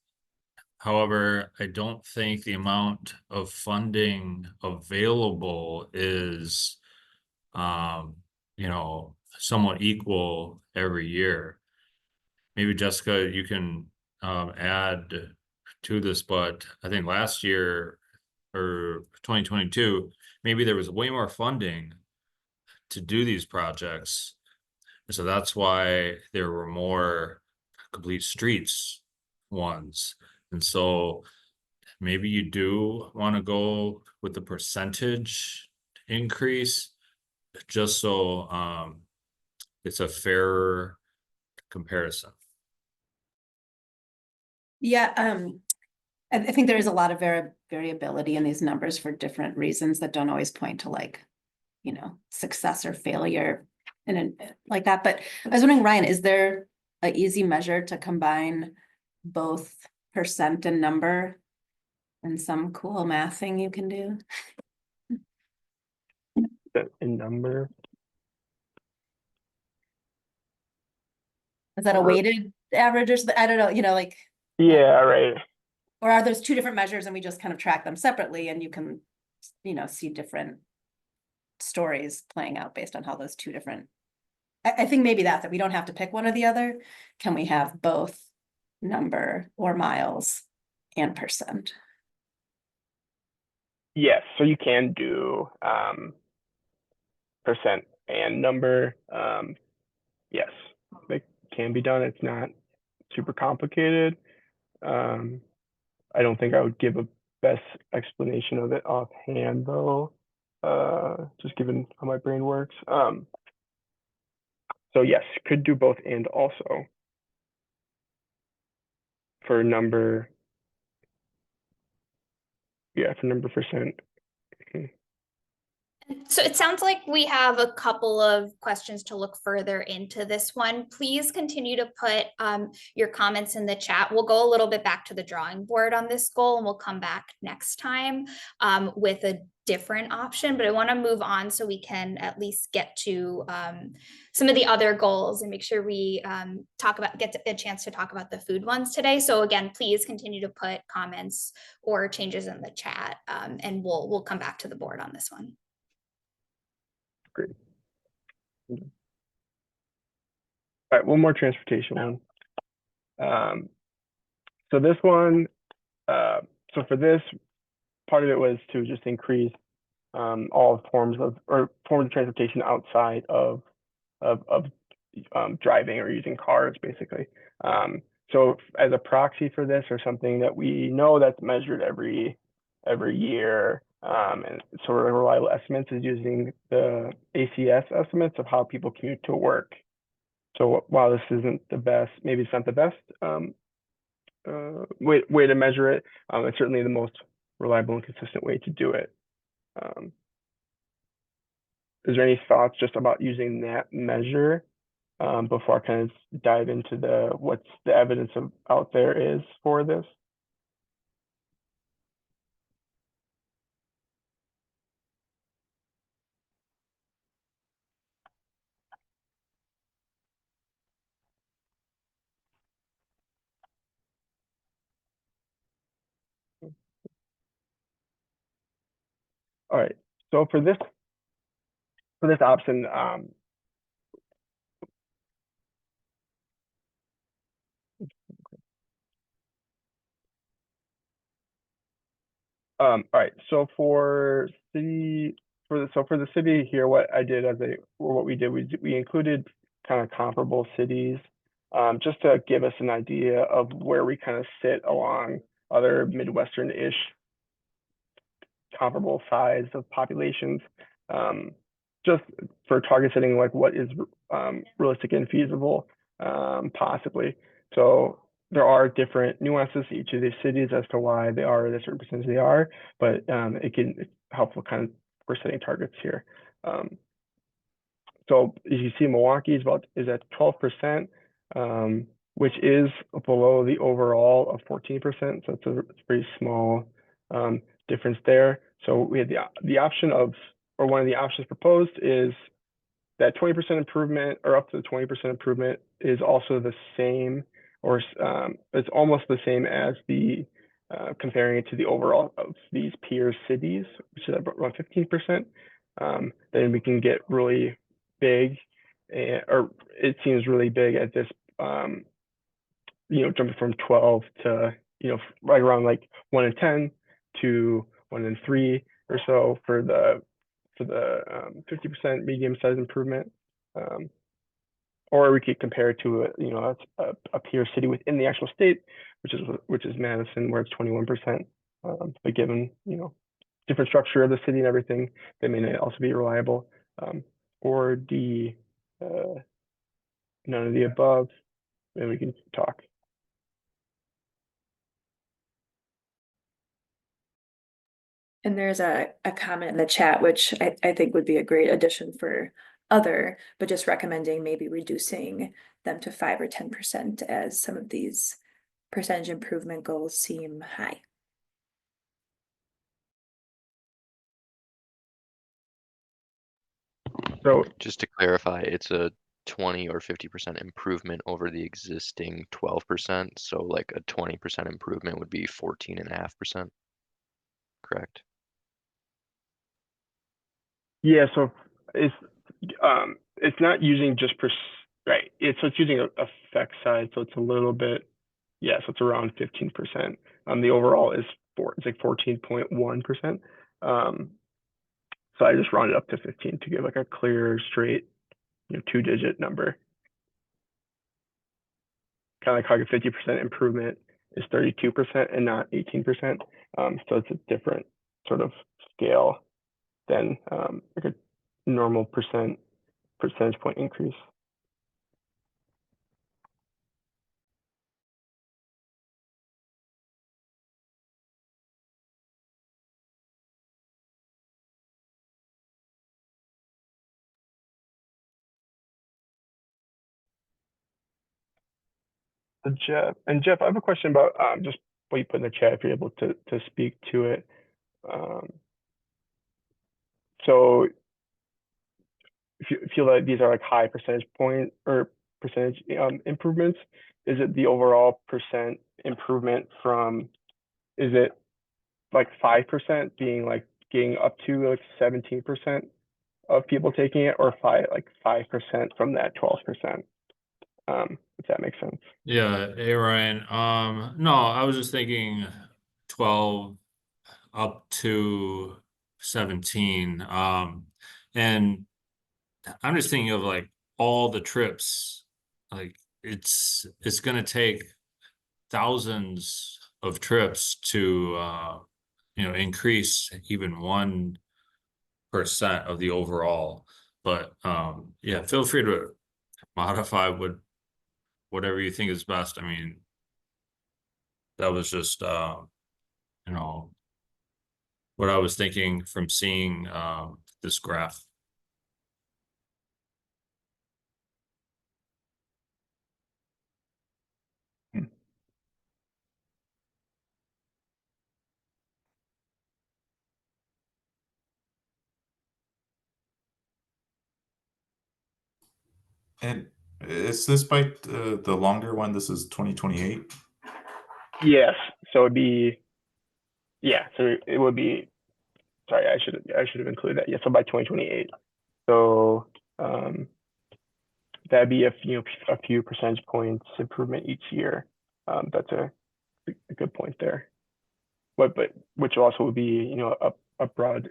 However, I don't think the amount of funding available is somewhat equal every year. Maybe Jessica, you can add to this, but I think last year or 2022, maybe there was way more funding to do these projects. And so that's why there were more complete streets ones. And so maybe you do want to go with the percentage increase just so it's a fairer comparison. Yeah, I think there is a lot of variability in these numbers for different reasons that don't always point to like, success or failure and like that. But I was wondering, Ryan, is there an easy measure to combine both percent and number and some cool math thing you can do? In number. Is that a weighted average or something? I don't know, like. Yeah, right. Or are those two different measures and we just kind of track them separately and you can, see different stories playing out based on how those two different. I think maybe that we don't have to pick one or the other. Can we have both number or miles and percent? Yes, so you can do percent and number. Yes, it can be done. It's not super complicated. I don't think I would give a best explanation of it offhand though, just given how my brain works. So yes, could do both and also for number. Yeah, for number percent. So it sounds like we have a couple of questions to look further into this one. Please continue to put your comments in the chat. We'll go a little bit back to the drawing board on this goal and we'll come back next time with a different option, but I want to move on so we can at least get to some of the other goals and make sure we get a chance to talk about the food ones today. So again, please continue to put comments or changes in the chat and we'll come back to the board on this one. Great. All right, one more transportation one. So this one, so for this, part of it was to just increase all forms of transportation outside of driving or using cars, basically. So as a proxy for this, or something that we know that's measured every year, and sort of reliable estimates, is using the ACS estimates of how people commute to work. So while this isn't the best, maybe it's not the best way to measure it. It's certainly the most reliable and consistent way to do it. Is there any thoughts just about using that measure before I kind of dive into what's the evidence out there is for this? All right, so for this option, all right, so for the city here, what we did, we included kind of comparable cities, just to give us an idea of where we kind of sit along other Midwestern-ish comparable size of populations, just for target setting, like what is realistic and feasible, possibly. So there are different nuances to each of these cities as to why they are the certain percentage they are, but it's helpful kind of for setting targets here. So as you see, Milwaukee is at 12%, which is below the overall of 14%. So it's a pretty small difference there. So we had the option of, or one of the options proposed is that 20% improvement, or up to the 20% improvement, is also the same, or it's almost the same as the comparing it to the overall of these peer cities, which is around 15%. Then we can get really big, or it seems really big at this, jumping from 12 to, right around like 1 in 10 to 1 in 3 or so for the 50% medium size improvement. Or we could compare it to a peer city within the actual state, which is Madison, where it's 21%. But given different structure of the city and everything, they may not also be reliable. Or D, none of the above, and we can talk. And there's a comment in the chat, which I think would be a great addition for other, but just recommending maybe reducing them to 5 or 10% as some of these percentage improvement goals seem high. So just to clarify, it's a 20 or 50% improvement over the existing 12%. So like a 20% improvement would be 14.5%. Correct? Yeah, so it's not using just right. It's using effect size, so it's a little bit, yeah, so it's around 15%. The overall is it's like 14.1%. So I just rounded up to 15 to give like a clear, straight, 2-digit number. Kind of like how your 50% improvement is 32% and not 18%. So it's a different sort of scale than like a normal percentage point increase. Jeff, I have a question about just what you put in the chat, if you're able to speak to it. So if you feel like these are like high percentage point or percentage improvements, is it the overall percent improvement from, is it like 5% being like getting up to like 17% of people taking it, or 5% from that 12%? If that makes sense. Yeah, hey Ryan. No, I was just thinking 12 up to 17. And I'm just thinking of like all the trips. Like it's gonna take thousands of trips to increase even 1% of the overall. But yeah, feel free to modify whatever you think is best. I mean, That was just, what I was thinking from seeing, this graph. And is this by the longer one? This is 2028. Yes. So it'd be, yeah. So it would be. Sorry, I should have included that. Yeah. So by 2028. So that'd be a few percentage points improvement each year. That's a good point there. But which also would be a broad,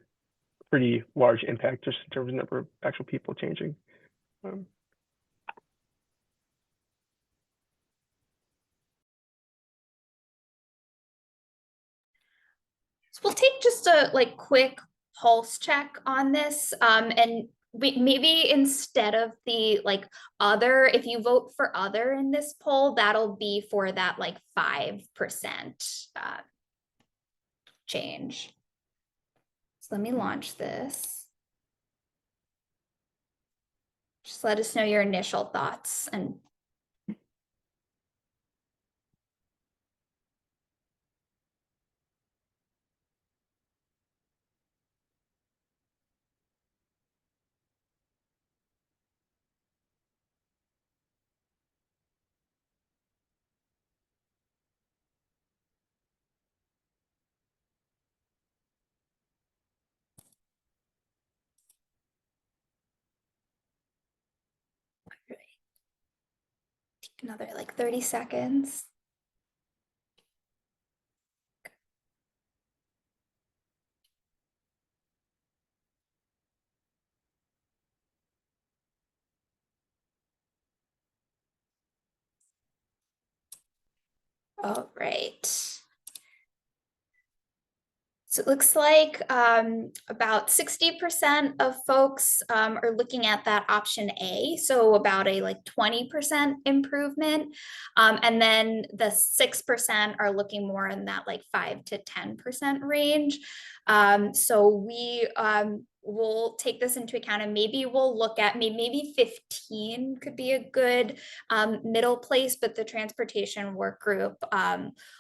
pretty large impact just in terms of number of actual people changing. So we'll take just a quick pulse check on this, and maybe instead of the other, if you vote for other in this poll, that'll be for that 5% change. So let me launch this. Just let us know your initial thoughts and another 30 seconds. All right. So it looks like about 60% of folks are looking at that option A, so about a 20% improvement. And then the 6% are looking more in that 5 to 10% range. So we we'll take this into account, and maybe we'll look at maybe 15 could be a good middle place, but the transportation work group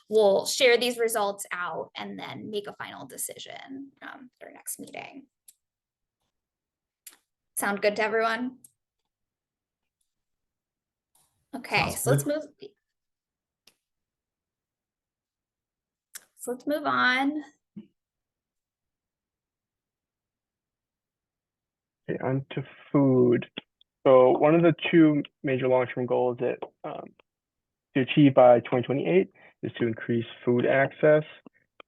will share these results out and then make a final decision at our next meeting. Sound good to everyone? Okay, so let's move. So let's move on. Okay, on to food. So one of the two major long-term goals that to achieve by 2028 is to increase food access.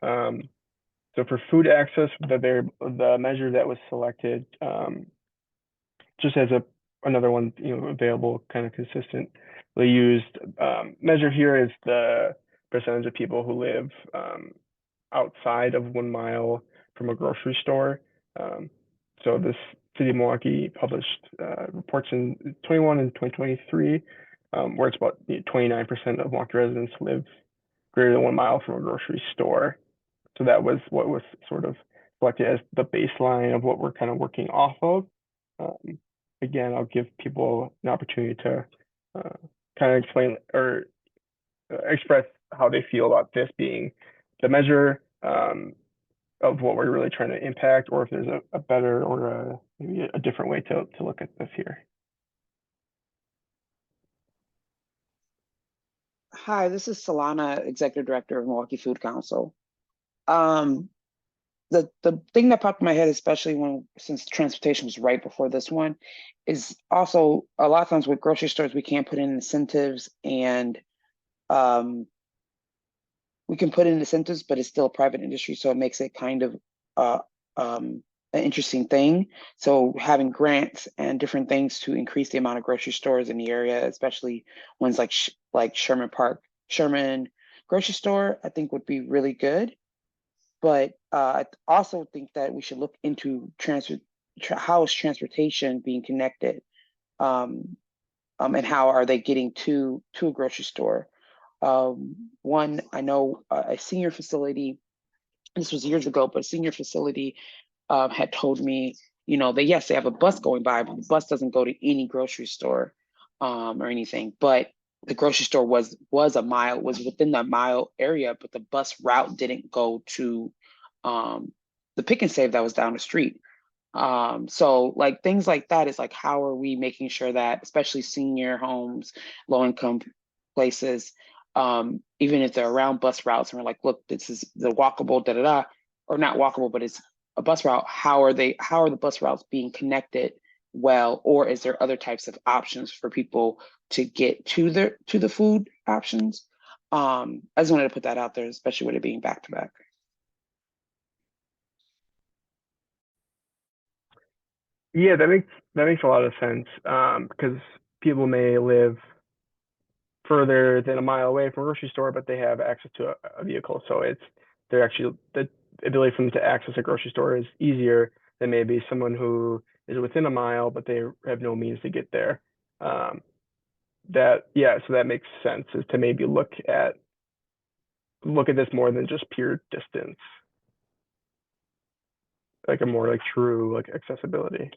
So for food access, the measure that was selected just as another one available, kind of consistently used measure here is the percentage of people who live outside of 1 mile from a grocery store. So this City of Milwaukee published reports in 2021 and 2023, where it's about 29% of Milwaukee residents live greater than 1 mile from a grocery store. So that was what was sort of selected as the baseline of what we're kind of working off of. Again, I'll give people an opportunity to kind of explain or express how they feel about this being the measure of what we're really trying to impact, or if there's a better or maybe a different way to look at this here. Hi, this is Solana, Executive Director of Milwaukee Food Council. The thing that popped in my head, especially since transportation was right before this one, is also a lot of times with grocery stores, we can't put in incentives, and we can put in incentives, but it's still a private industry, so it makes it kind of an interesting thing. So having grants and different things to increase the amount of grocery stores in the area, especially ones like Sherman grocery store, I think would be really good. But I also think that we should look into how is transportation being connected, and how are they getting to a grocery store? One, I know a senior facility, this was years ago, but a senior facility had told me, you know, that yes, they have a bus going by, but the bus doesn't go to any grocery store or anything. But the grocery store was within the mile area, but the bus route didn't go to the Pick and Save that was down the street. So like things like that is like, how are we making sure that, especially senior homes, low income places, even if they're around bus routes and we're like, look, this is the walkable, or not walkable, but it's a bus route. How are the bus routes being connected well, or is there other types of options for people to get to the food options? I just wanted to put that out there, especially with it being back to back. Yeah, that makes a lot of sense, because people may live further than a mile away from a grocery store, but they have access to a vehicle. So they're actually, the ability for them to access a grocery store is easier than maybe someone who is within a mile, but they have no means to get there. So that makes sense, is to maybe look at this more than just pure distance, like a more like true like accessibility.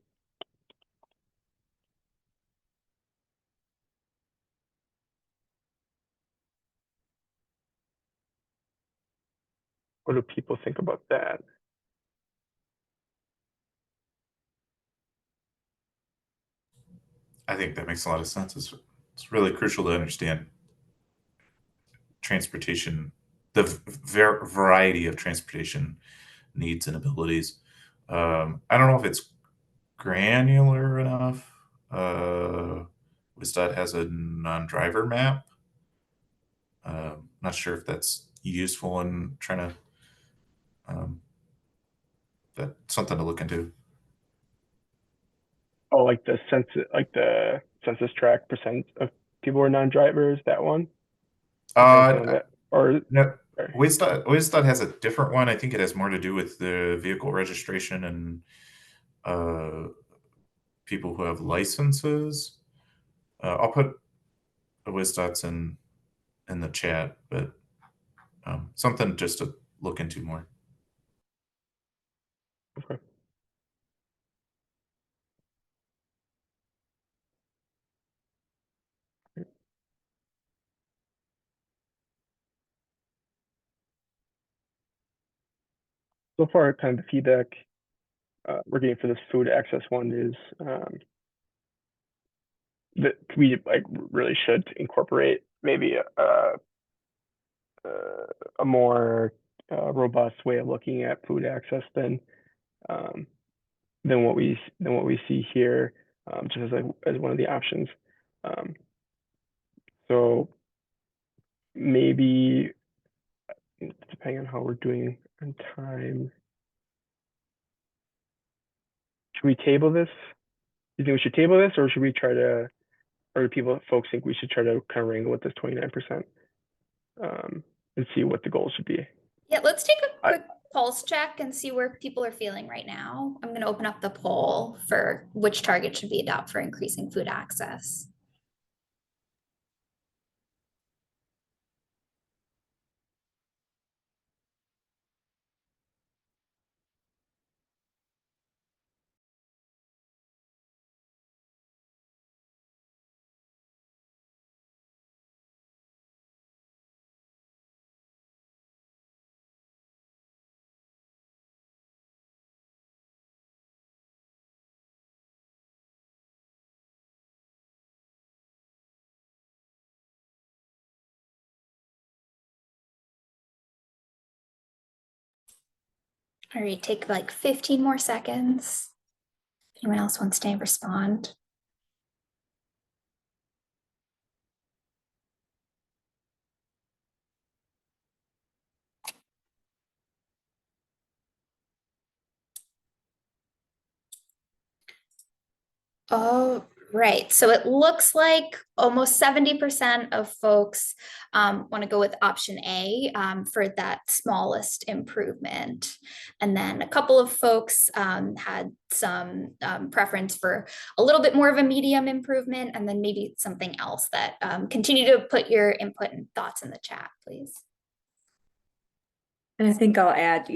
What do people think about that? I think that makes a lot of sense. It's really crucial to understand transportation, the variety of transportation needs and abilities. I don't know if it's granular enough. WSDOT has a non-driver map. Not sure if that's useful in trying to. That's something to look into. Oh, like the census tract percent of people are non-drivers. That one. Or no, WSDOT has a different one. I think it has more to do with the vehicle registration and people who have licenses. I'll put WSDOT's in the chat, but something just to look into more. Okay. So far, kind of the feedback we're getting for this food access one is that we like really should incorporate maybe a more robust way of looking at food access than what we see here, just as one of the options. So maybe depending on how we're doing on time, should we table this? Do you think we should table this, or should we try to, or do folks think we should try to kind of wrangle with this 29%, and see what the goal should be? Yeah, let's take a quick pulse check and see where people are feeling right now. I'm going to open up the poll for which target should be adopted for increasing food access. All right, take like 15 more seconds. If anyone else wants to respond. Right. So it looks like almost 70% of folks want to go with option A for that smallest improvement. And then a couple of folks had some preference for a little bit more of a medium improvement, and then maybe something else that continue to put your input and thoughts in the chat, please. And I think I'll add,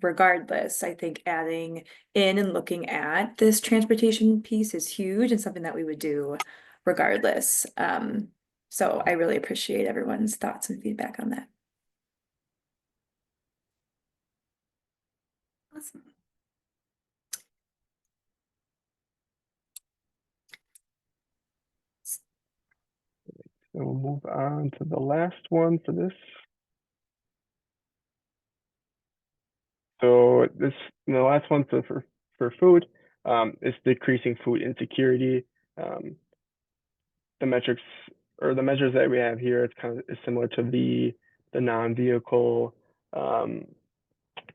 regardless, I think adding in and looking at this transportation piece is huge and something that we would do regardless. So I really appreciate everyone's thoughts and feedback on that. Awesome. So we'll move on to the last one for this. So the last one for food is decreasing food insecurity. The metrics or the measures that we have here, it's kind of is similar to the non-vehicle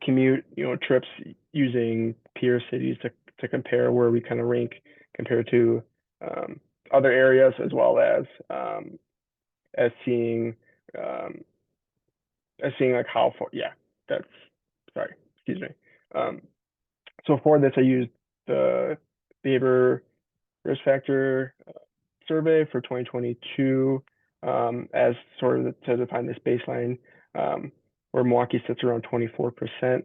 commute, trips using peer cities to compare where we kind of rank compared to other areas, as well as seeing like how far. Yeah, that's sorry. Excuse me. So for this, I used the behavior risk factor survey for 2022 as sort of to define this baseline, where Milwaukee sits around 24%.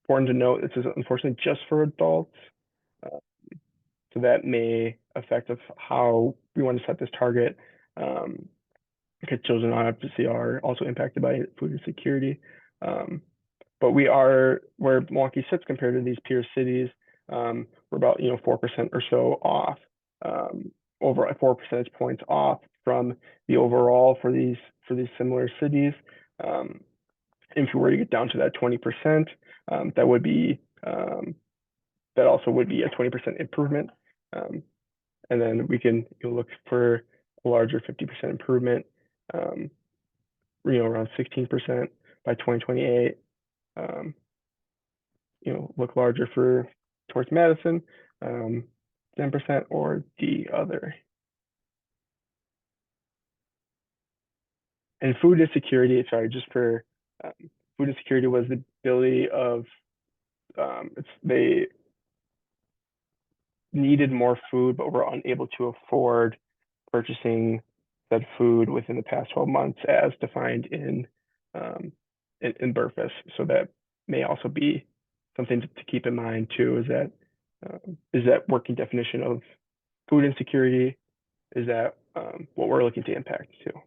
Important to note, this is unfortunately just for adults, so that may affect of how we want to set this target. Because children obviously are also impacted by food insecurity. But where Milwaukee sits compared to these peer cities, we're about 4% or so off, over 4 percentage points off from the overall for these similar cities. If we were to get down to that 20%, that would be that also would be a 20% improvement, and then we can look for a larger 50% improvement, around 16% by 2028. Look larger towards Madison, 10%, or the other. And food insecurity, just for food insecurity was the ability of they needed more food, but were unable to afford purchasing said food within the past 12 months, as defined in BRFIS. So that may also be something to keep in mind too. Is that working definition of food insecurity? Is that what we're looking to impact too?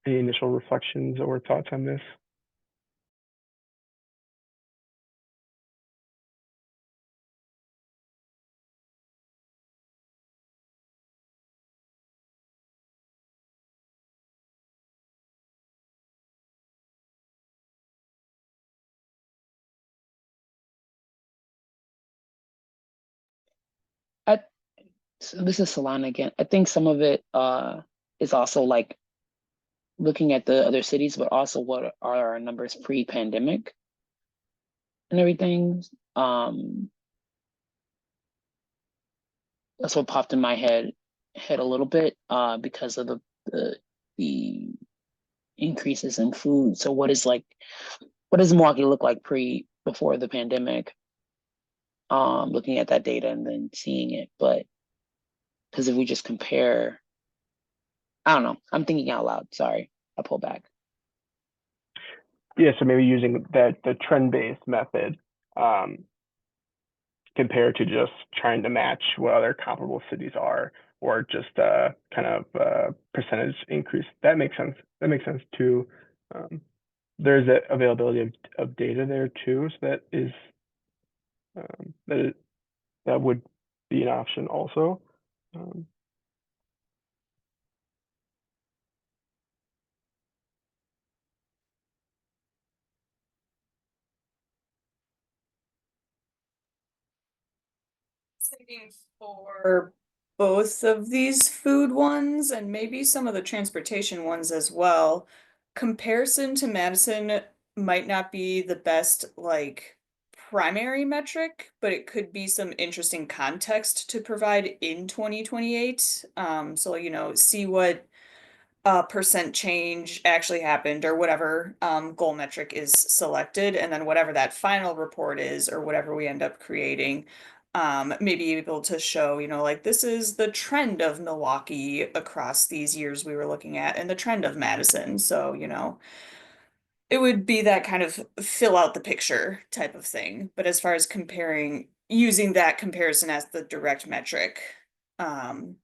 Any initial reflections or thoughts on this? So this is Solana again. I think some of it is also like looking at the other cities, but also what are our numbers pre-pandemic and everything. That's what popped in my head a little bit because of the increases in food. So what does Milwaukee look like before the pandemic? Looking at that data and then seeing it, but because if we just compare, I don't know. I'm thinking out loud. Sorry, I'll pull back. Yeah, so maybe using the trend-based method compared to just trying to match what other comparable cities are, or just kind of percentage increase. That makes sense. That makes sense too. There's that availability of data there too, so that is that would be an option also. Thinking for both of these food ones and maybe some of the transportation ones as well, comparison to Madison might not be the best like primary metric, but it could be some interesting context to provide in 2028. So, you know, see what percent change actually happened or whatever goal metric is selected, and then whatever that final report is or whatever we end up creating, maybe able to show, you know, like this is the trend of Milwaukee across these years we were looking at and the trend of Madison. So, you know, it would be that kind of fill out the picture type of thing. But as far as comparing, using that comparison as the direct metric, in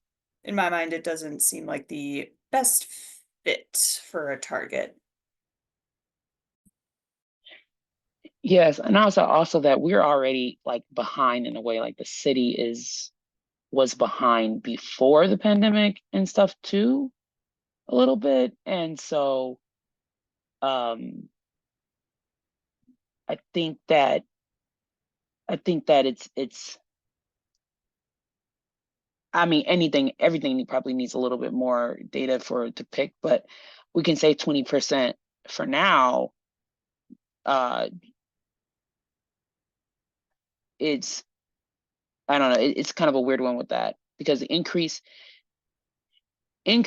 my mind, it doesn't seem like the best fit for a target. Yes, and also that we're already like behind in a way, like the city was behind before the pandemic and stuff too, a little bit. And so um I think that it's I mean everything probably needs a little bit more data to pick, but we can say 20% for now. It's I don't know, it's kind of a weird one with that because the increase in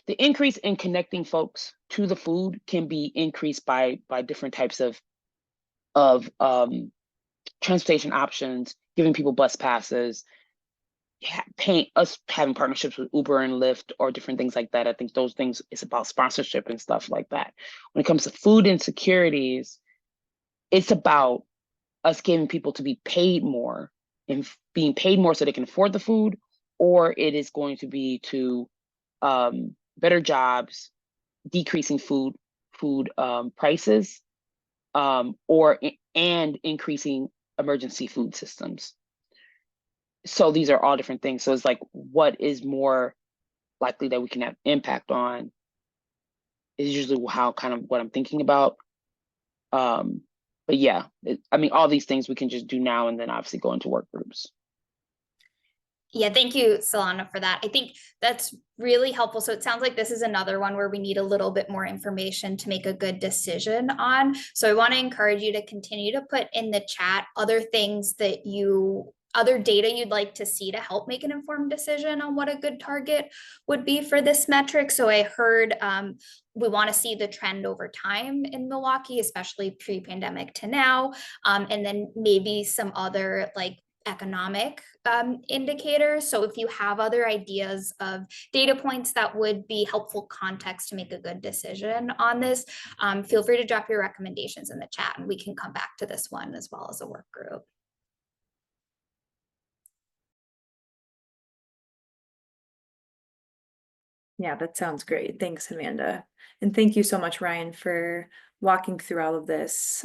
the increase in connecting folks to the food can be increased by different types of transportation options, giving people bus passes, paying us having partnerships with Uber and Lyft or different things like that. I think those things, it's about sponsorship and stuff like that. When it comes to food insecurities, it's about us getting people to be paid more and being paid more so they can afford the food, or it is going to be to better jobs, decreasing food prices, and increasing emergency food systems. So these are all different things. So it's like, what is more likely that we can have impact on is usually what I'm thinking about. But yeah, I mean, all these things we can just do now and then obviously go into work groups. Yeah, thank you, Solana, for that. I think that's really helpful. So it sounds like this is another one where we need a little bit more information to make a good decision on. So I want to encourage you to continue to put in the chat other things that other data you'd like to see to help make an informed decision on what a good target would be for this metric. So I heard we want to see the trend over time in Milwaukee, especially pre-pandemic to now, and then maybe some other like economic indicators. So if you have other ideas of data points that would be helpful context to make a good decision on this, feel free to drop your recommendations in the chat and we can come back to this one as well as a work group. Yeah, that sounds great. Thanks, Amanda. And thank you so much, Ryan, for walking through all of this.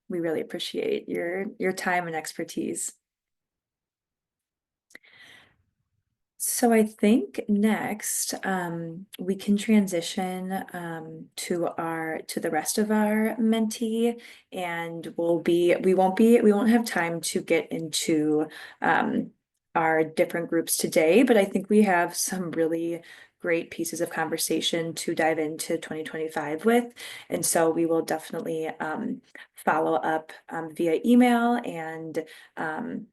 We really appreciate your time and expertise. So I think next we can transition to the rest of our mentee, and we won't have time to get into our different groups today, but I think we have some really great pieces of conversation to dive into 2025 with. And so we will definitely follow up via email, and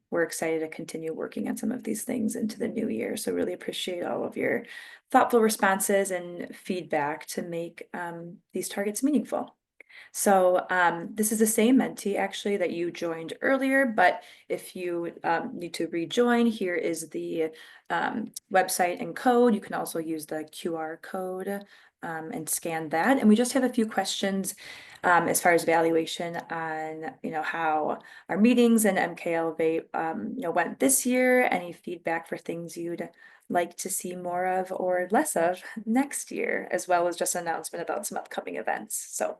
we're excited to continue working on some of these things into the new year. So really appreciate all of your thoughtful responses and feedback to make these targets meaningful. So this is the same mentee actually that you joined earlier, but if you need to rejoin, here is the website and code. You can also use the QR code and scan that. And we just have a few questions as far as evaluation on, how our meetings and MKE Elevate, went this year. Any feedback for things you'd like to see more of or less of next year, as well as just an announcement about some upcoming events. So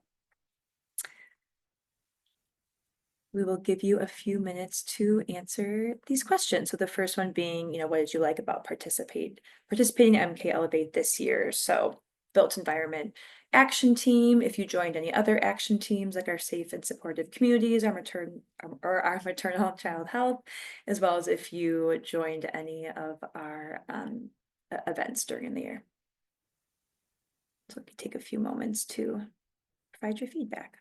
we will give you a few minutes to answer these questions. So the first one being, what did you like about participating in MKE Elevate this year? So built environment action team, if you joined any other action teams like our safe and supportive communities, our maternal and child health, as well as if you joined any of our events during the year. So let me take a few moments to provide your feedback.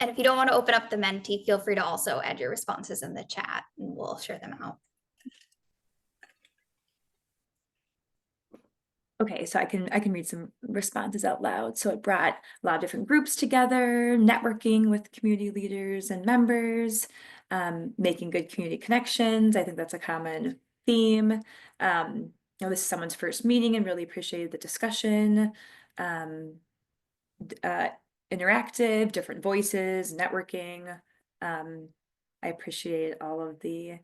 And if you don't want to open up the Menti, feel free to also add your responses in the chat and we'll share them out. Okay, so I can read some responses out loud. So it brought a lot of different groups together, networking with community leaders and members, making good community connections. I think that's a common theme. This is someone's first meeting and really appreciated the discussion. Interactive, different voices, networking. I appreciate all of the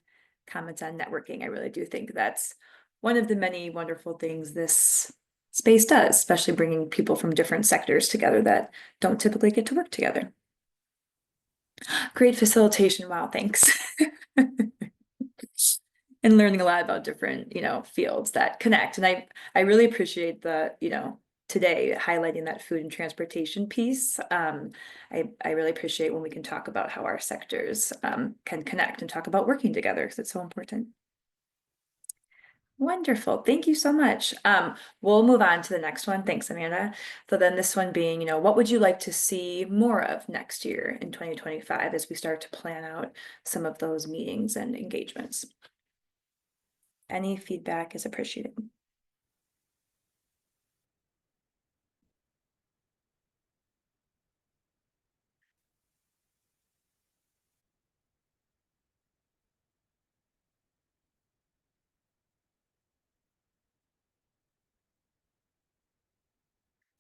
comments on networking. I really do think that's one of the many wonderful things this space does, especially bringing people from different sectors together that don't typically get to work together. Great facilitation. Wow, thanks. And learning a lot about different, fields that connect. And I really appreciate the, today highlighting that food and transportation piece. I really appreciate when we can talk about how our sectors can connect and talk about working together because it's so important. Wonderful. Thank you so much. We'll move on to the next one. Thanks, Amanda. So then this one being, what would you like to see more of next year in 2025 as we start to plan out some of those meetings and engagements? Any feedback is appreciated.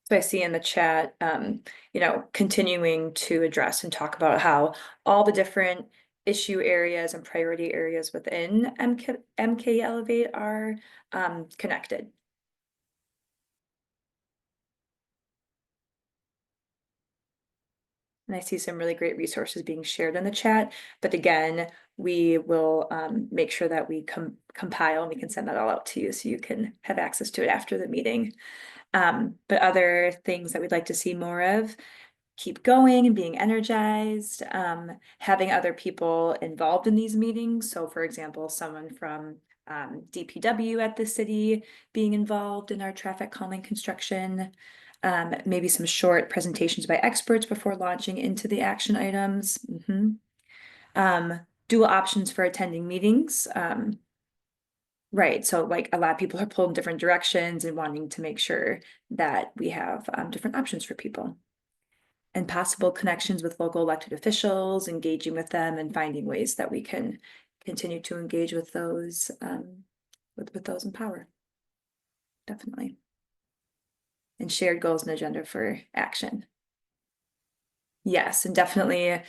So I see in the chat, continuing to address and talk about how all the different issue areas and priority areas within MKE Elevate are connected. And I see some really great resources being shared in the chat. But again, we will make sure that we compile and we can send that all out to you so you can have access to it after the meeting. But other things that we'd like to see more of, keep going and being energized, having other people involved in these meetings. So for example, someone from DPW at the city being involved in our traffic calming construction, maybe some short presentations by experts before launching into the action items. Dual options for attending meetings. Right, so like a lot of people are pulled in different directions and wanting to make sure that we have different options for people. And possible connections with local elected officials, engaging with them and finding ways that we can continue to engage with those with those in power. Definitely. And shared goals and agenda for action. Yes, and definitely,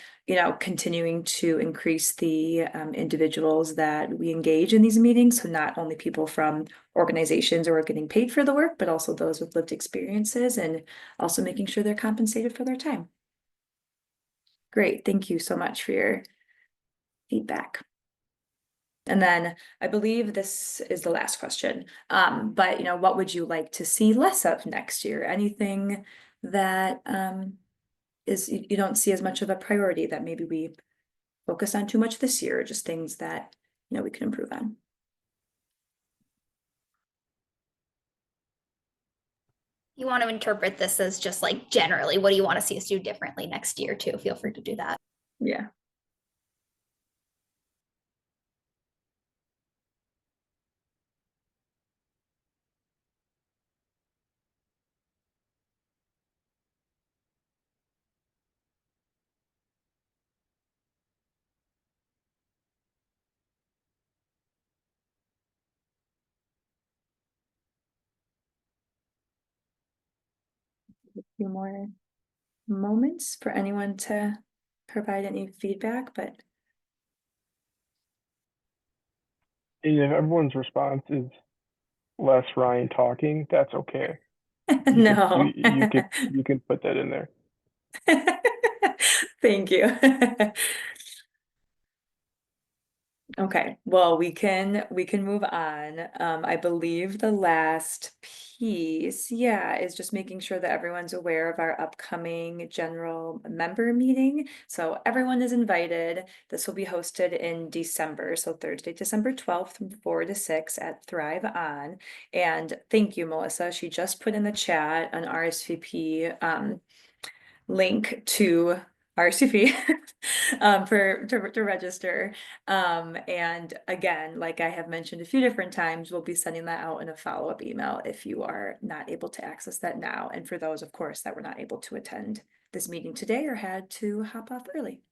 continuing to increase the individuals that we engage in these meetings. So not only people from organizations who are getting paid for the work, but also those with lived experiences and also making sure they're compensated for their time. Great, thank you so much for your feedback. And then I believe this is the last question, but what would you like to see less of next year? Anything that is you don't see as much of a priority that maybe we focus on too much this year, or just things that we can improve on? You want to interpret this as just like generally, what do you want to see us do differently next year too? Feel free to do that. Yeah. A few more moments for anyone to provide any feedback, but If everyone's response is less Ryan talking, that's okay. no. You can put that in there. Thank you. Okay, well, we can move on. I believe the last piece, is just making sure that everyone's aware of our upcoming general member meeting. So everyone is invited. This will be hosted in December, so Thursday, December 12th from 4 to 6 at Thrive On. And thank you, Melissa. She just put in the chat an RSVP link to RSVP to register. And again, like I have mentioned a few different times, we'll be sending that out in a follow-up email if you are not able to access that now. And for those, of course, that were not able to attend this meeting today or had to hop off early.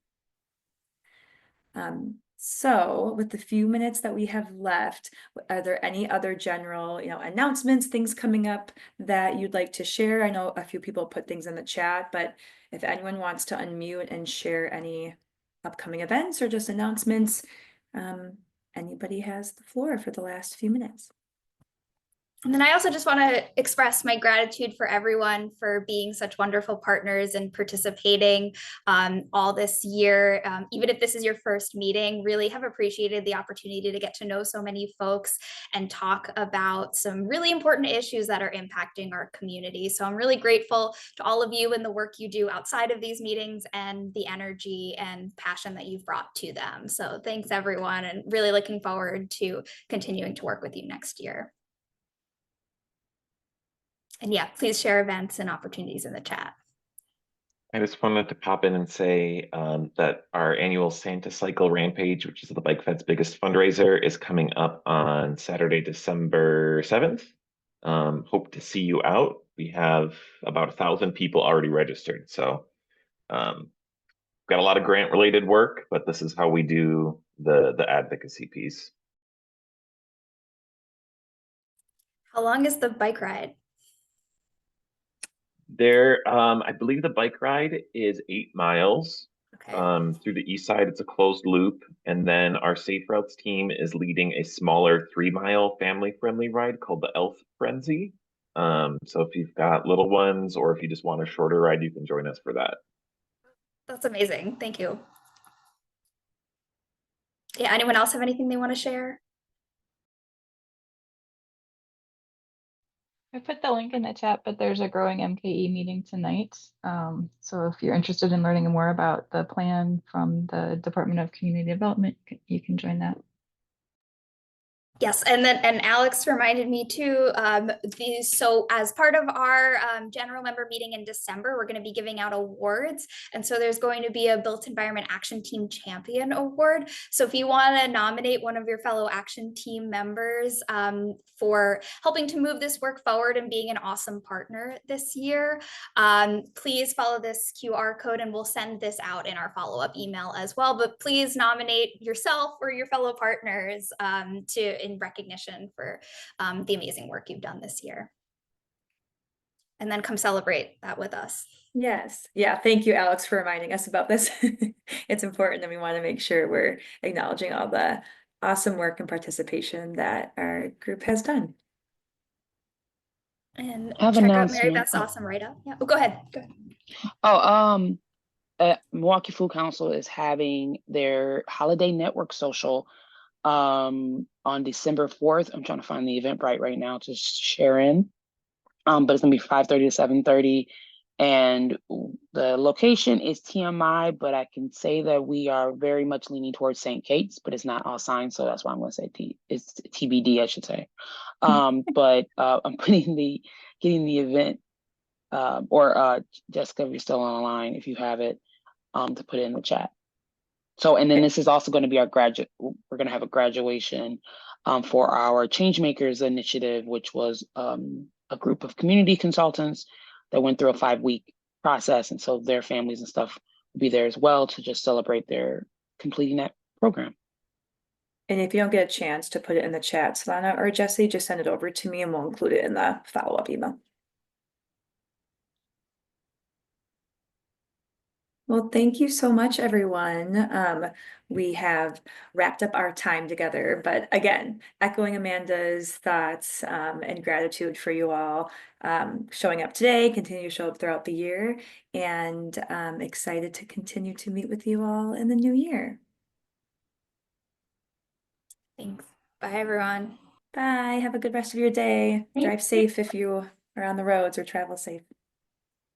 So with the few minutes that we have left, are there any other general, announcements, things coming up that you'd like to share? I know a few people put things in the chat, but if anyone wants to unmute and share any upcoming events or just announcements, anybody has the floor for the last few minutes. And then I also just want to express my gratitude for everyone for being such wonderful partners and participating all this year. Even if this is your first meeting, really have appreciated the opportunity to get to know so many folks and talk about some really important issues that are impacting our community. So I'm really grateful to all of you and the work you do outside of these meetings and the energy and passion that you've brought to them. So thanks everyone, and really looking forward to continuing to work with you next year. And yeah, please share events and opportunities in the chat. I just wanted to pop in and say that our annual Santa Cycle Rampage, which is the Bike Fed's biggest fundraiser, is coming up on Saturday, December 7th. Hope to see you out. We have about 1,000 people already registered. So got a lot of grant related work, but this is how we do the advocacy piece. How long is the bike ride? There, I believe the bike ride is 8 miles. Okay. Through the east side, it's a closed loop. And then our Safe Routes team is leading a smaller 3-mile family-friendly ride called the Elf Frenzy. So if you've got little ones or if you just want a shorter ride, you can join us for that. That's amazing. Thank you. Yeah, anyone else have anything they want to share? I put the link in the chat, but there's a growing MKE meeting tonight. So if you're interested in learning more about the plan from the Department of Community Development, you can join that. Yes, and Alex reminded me too, so as part of our general member meeting in December, we're going to be giving out awards. And so there's going to be a Built Environment Action Team Champion Award. So if you want to nominate one of your fellow action team members for helping to move this work forward and being an awesome partner this year, please follow this QR code and we'll send this out in our follow-up email as well. But please nominate yourself or your fellow partners in recognition for the amazing work you've done this year. And then come celebrate that with us. Yes. Yeah. Thank you, Alex, for reminding us about this. It's important that we want to make sure we're acknowledging all the awesome work and participation that our group has done. And I have check out Mary announcement. Beth's awesome write-up. Yeah. Oh, go ahead. Go ahead. Oh, Milwaukee Food Council is having their holiday network social on December 4th. I'm trying to find the Eventbrite right now to share in. But it's gonna be 5:30 to 7:30. And the location is TMI, but I can say that we are very much leaning towards St. Kate's, but it's not all signed, so that's why I'm gonna say it's TBD, I should say. But I'm getting the event or Jessica, if you're still on the line, if you have it, to put it in the chat. So, and then this is also going to be our we're going to have a graduation for our Changemakers initiative, which was a group of community consultants that went through a 5-week process. And so their families and stuff will be there as well to just celebrate their completing that program. And if you don't get a chance to put it in the chat, Solana or Jesse, just send it over to me and we'll include it in the follow-up email. Well, thank you so much, everyone. We have wrapped up our time together, but again, echoing Amanda's thoughts and gratitude for you all showing up today, continue to show up throughout the year, and excited to continue to meet with you all in the new year. Thanks. Bye, everyone. Bye. Have a good rest of your day. Drive safe if you are on the roads, or travel safe.